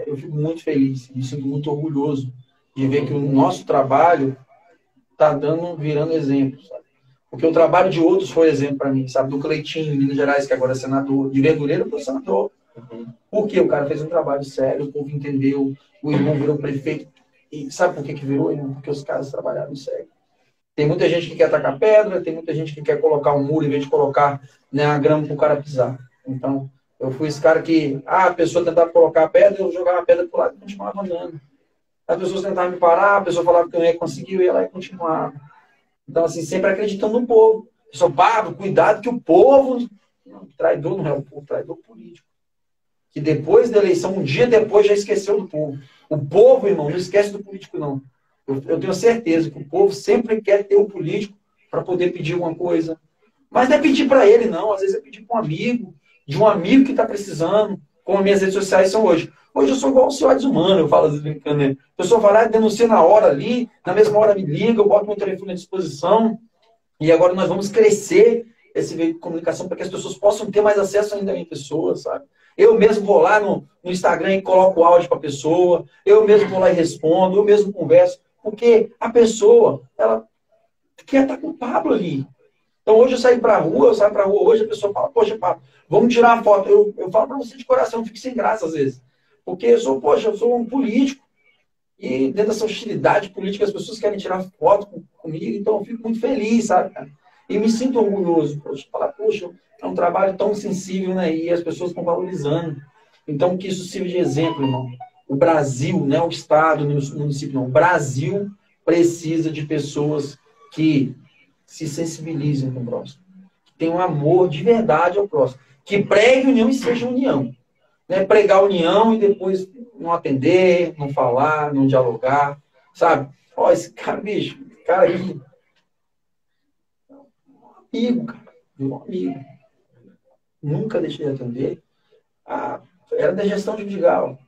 eu fico muito feliz, me sinto muito orgulhoso de ver que o nosso trabalho está virando exemplo, sabe? Porque o trabalho de outros foi exemplo para mim, sabe? Do Cleitinho, em Minas Gerais, que agora é senador, de Verdureiro foi senador. Porque o cara fez um trabalho sério, o povo entendeu, o irmão virou prefeito. E sabe por que virou, irmão? Porque os caras trabalharam sério. Tem muita gente que quer tacar pedra, tem muita gente que quer colocar um muro em vez de colocar, né, a grama para o cara pisar. Então, eu fui esse cara que, a pessoa tentava colocar a pedra, eu jogava a pedra para o lado e continuava andando. As pessoas tentavam me parar, a pessoa falava que eu não ia conseguir, eu ia lá e continuava. Então, assim, sempre acreditando no povo. Eu sou Pablo, cuidado que o povo... Não, traidor não é o povo, traidor político. Que depois da eleição, um dia depois, já esqueceu do povo. O povo, irmão, não esquece do político, não. Eu tenho certeza que o povo sempre quer ter o político para poder pedir alguma coisa. Mas não é pedir para ele, não. Às vezes é pedir para um amigo, de um amigo que está precisando, como as minhas redes sociais são hoje. Hoje eu sou igual o senhor desumano, eu falo assim, brincando, né? A pessoa vai lá e denuncia na hora ali, na mesma hora me liga, eu boto meu telefone à disposição. E agora nós vamos crescer esse veículo de comunicação para que as pessoas possam ter mais acesso ainda a minha pessoa, sabe? Eu mesmo vou lá no Instagram e coloco o áudio para a pessoa, eu mesmo vou lá e respondo, eu mesmo converso, porque a pessoa, ela quer estar com o Pablo ali. Então hoje eu saio para a rua, hoje a pessoa fala, poxa, Pablo, vamos tirar uma foto. Eu falo para você de coração, eu fico sem graça às vezes. Porque eu sou um político, e dentro dessa hostilidade política as pessoas querem tirar foto comigo, então eu fico muito feliz, sabe, cara? E me sinto orgulhoso, falar, poxa, é um trabalho tão sensível, né? E as pessoas estão valorizando. Então, que isso sirva de exemplo, irmão. O Brasil, não é o Estado, nem o município, não. O Brasil precisa de pessoas que se sensibilizem com o próximo. Que tenham amor de verdade ao próximo. Que pregue união e seja união. Não é pregar união e depois não atender, não falar, não dialogar, sabe? Ó, esse cara, bicho, cara aí... amigo, cara. Meu amigo. Nunca deixei de atender. Era da gestão de Vidigal.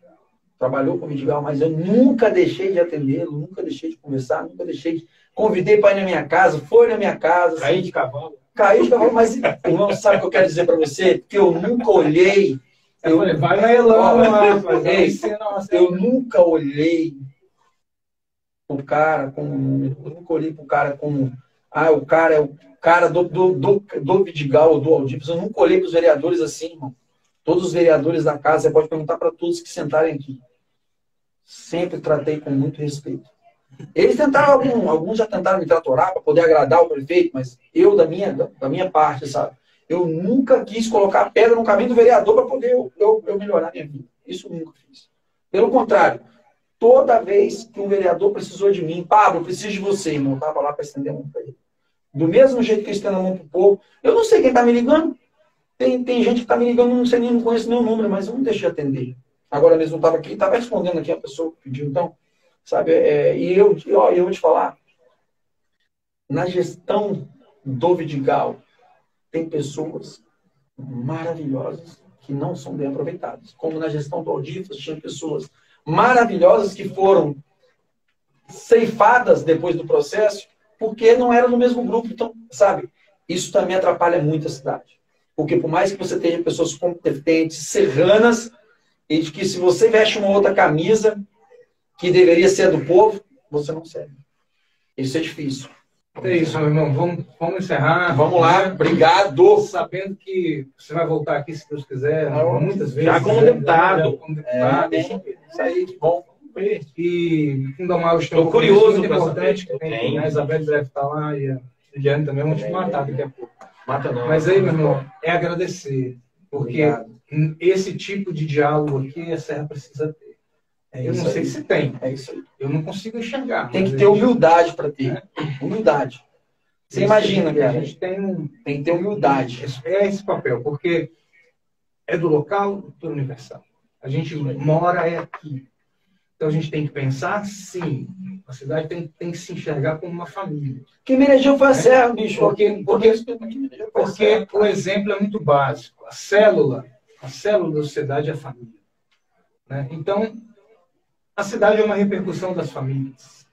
Trabalhou com o Vidigal, mas eu nunca deixei de atendê-lo, nunca deixei de conversar, nunca deixei de... Convidei para ir na minha casa, foi na minha casa. Caí de cavalo. Caí de cavalo, mas, irmão, sabe o que eu quero dizer para você? Que eu nunca olhei... Vai relando, eu nunca olhei o cara como... Eu nunca olhei para o cara como... o cara é o cara do Vidigal, do Aldir. Eu nunca olhei para os vereadores assim, irmão. Todos os vereadores da casa, você pode perguntar para todos que sentarem aqui. Sempre tratei com muito respeito. Eles tentaram, alguns já tentaram me tratorar para poder agradar o prefeito, mas eu, da minha parte, sabe? Eu nunca quis colocar pedra no caminho do vereador para poder eu melhorar a minha vida. Isso eu nunca fiz. Pelo contrário, toda vez que um vereador precisou de mim, Pablo, eu preciso de você, irmão, eu estava lá para estender a mão para ele. Do mesmo jeito que eu estendo a mão para o povo, eu não sei quem está me ligando. Tem gente que está me ligando, não sei nem, não conheço meu número, mas eu não deixei atender. Agora mesmo eu estava aqui, estava respondendo aqui a pessoa que pediu, então, sabe? E eu vou te falar, na gestão do Vidigal, tem pessoas maravilhosas que não são bem aproveitadas. Como na gestão do Aldifas, tinha pessoas maravilhosas que foram ceifadas depois do processo, porque não eram no mesmo grupo. Então, sabe, isso também atrapalha muito a cidade. Porque por mais que você tenha pessoas competentes, serranas, e de que se você veste uma outra camisa que deveria ser do povo, você não serve. Isso é difícil. É isso, meu irmão. Vamos encerrar. Vamos lá. Obrigado. Sabendo que você vai voltar aqui, se Deus quiser, muitas vezes. Já como deputado. Isso aí, que bom. E Fundamental tem um curioso muito importante, que tem, a Isabel deve estar lá e a Juliane também vão te matar daqui a pouco. Mata não. Mas aí, meu irmão, é agradecer. Porque esse tipo de diálogo aqui a Serra precisa ter. Eu não sei se tem. É isso aí. Eu não consigo enxergar. Tem que ter humildade para ter. Humildade. Você imagina, cara. A gente tem que ter humildade. É esse papel, porque é do local, do universal. A gente mora aqui. Então a gente tem que pensar, sim. A cidade tem que se enxergar como uma família. Quem merejeu foi a Serra, bicho. Porque o exemplo é muito básico. A célula da sociedade é a família. né? Então, a cidade é uma repercussão das famílias.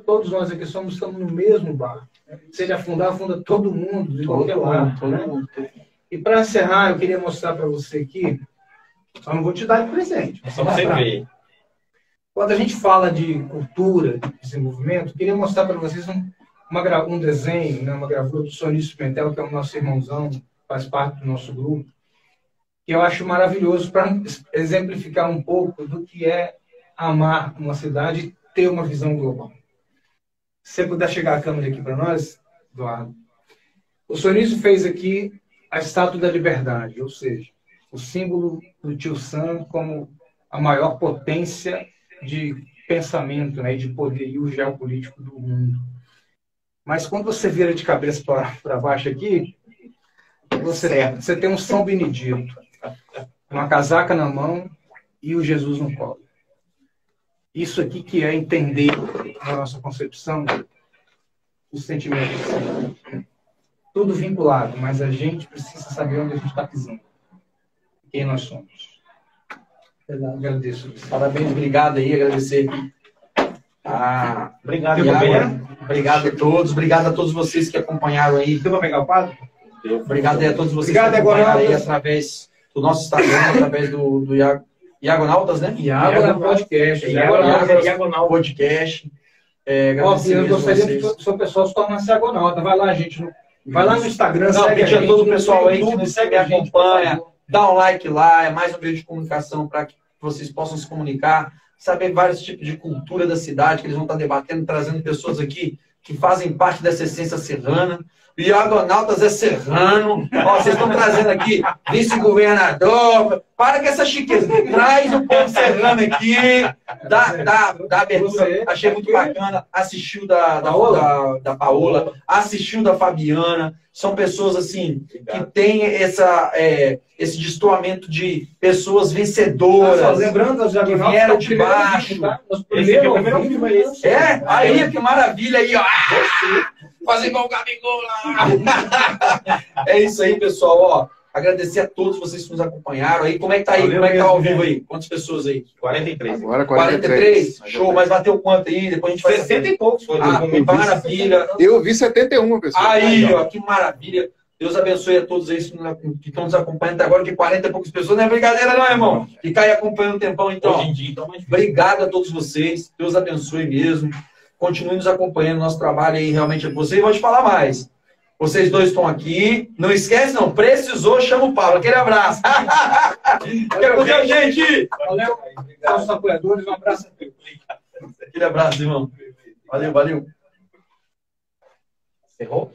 Todos nós aqui estamos no mesmo barco. Se ele afundar, afunda todo mundo, de qualquer lado. Né? E para encerrar, eu queria mostrar para você aqui, só não vou te dar de presente. Só você ver. Quando a gente fala de cultura, de desenvolvimento, eu queria mostrar para vocês um desenho, né, uma gravura do Sonício Pimentel, que é o nosso irmãozão, faz parte do nosso grupo, que eu acho maravilhoso para exemplificar um pouco do que é amar uma cidade e ter uma visão global. Se você puder chegar a câmera aqui para nós, Eduardo. O Sonício fez aqui a Estátua da Liberdade, ou seja, o símbolo do Tio Sam como a maior potência de pensamento, né, de poderio geopolítico do mundo. Mas quando você vira de cabeça para baixo aqui, você tem um São Benedito, uma casaca na mão e o Jesus no colo. Isso aqui que é entender, na nossa concepção, os sentimentos. Tudo vinculado, mas a gente precisa saber onde a gente está pisando. Quem nós somos. Agradeço. Parabéns, obrigado aí, agradecer. Obrigado, obrigado a todos, obrigado a todos vocês que acompanharam aí. Deu para pegar o quadro? Obrigado aí a todos vocês obrigado, que acompanharam aí através do nosso Instagram, através do Iagonautas, né? Iagonautas Podcast. Iagonautas Podcast. Eu gostaria que o seu pessoal se tornasse Iagonauta. Vai lá, gente. Vai lá no Instagram, segue a gente, todo o pessoal aí tudo, que me acompanha. Dá um like lá, é mais um meio de comunicação para que vocês possam se comunicar, saber vários tipos de cultura da cidade, que eles vão estar debatendo, trazendo pessoas aqui que fazem parte dessa essência serrana. O Iagonautas é serrano. Ó, vocês estão trazendo aqui vice-governador. Para com essa chiqueza. Traz o povo serrano aqui. Dá abertura. Achei muito bacana. Assistiu da Paola. Assistiu da Fabiana. São pessoas, assim, que têm esse destoamento de pessoas vencedoras. Lembrando, que vieram de baixo. Aí, que maravilha aí, ó. Fazer igual o Gabigol lá. É isso aí, pessoal. Ó, agradecer a todos vocês que nos acompanharam aí. Como é que tá aí? Valeu, como é que tá ao vivo aí? Quantas pessoas aí? 43. Agora 43. Show, mas bateu quanto aí? Depois a gente faz 60 e poucos. Que maravilha. Eu vi 71, pessoal. Aí, ó, que maravilha. Deus abençoe a todos aí que estão nos acompanhando até agora, que 40 e poucas pessoas. Não é brincadeira, não, irmão. Que cai acompanhando um tempão, então. Hoje em dia, então, obrigado a todos vocês. Deus abençoe mesmo. Continue nos acompanhando, nosso trabalho aí realmente é com vocês. Vou te falar mais. Vocês dois estão aqui. Não esquece, não. Precisou, chama o Pablo. Aquele abraço. Quero com Deus, gente. Valeu. Nossos apoiadores, um abraço. Aquele abraço, irmão. Valeu, valeu. Encerrou?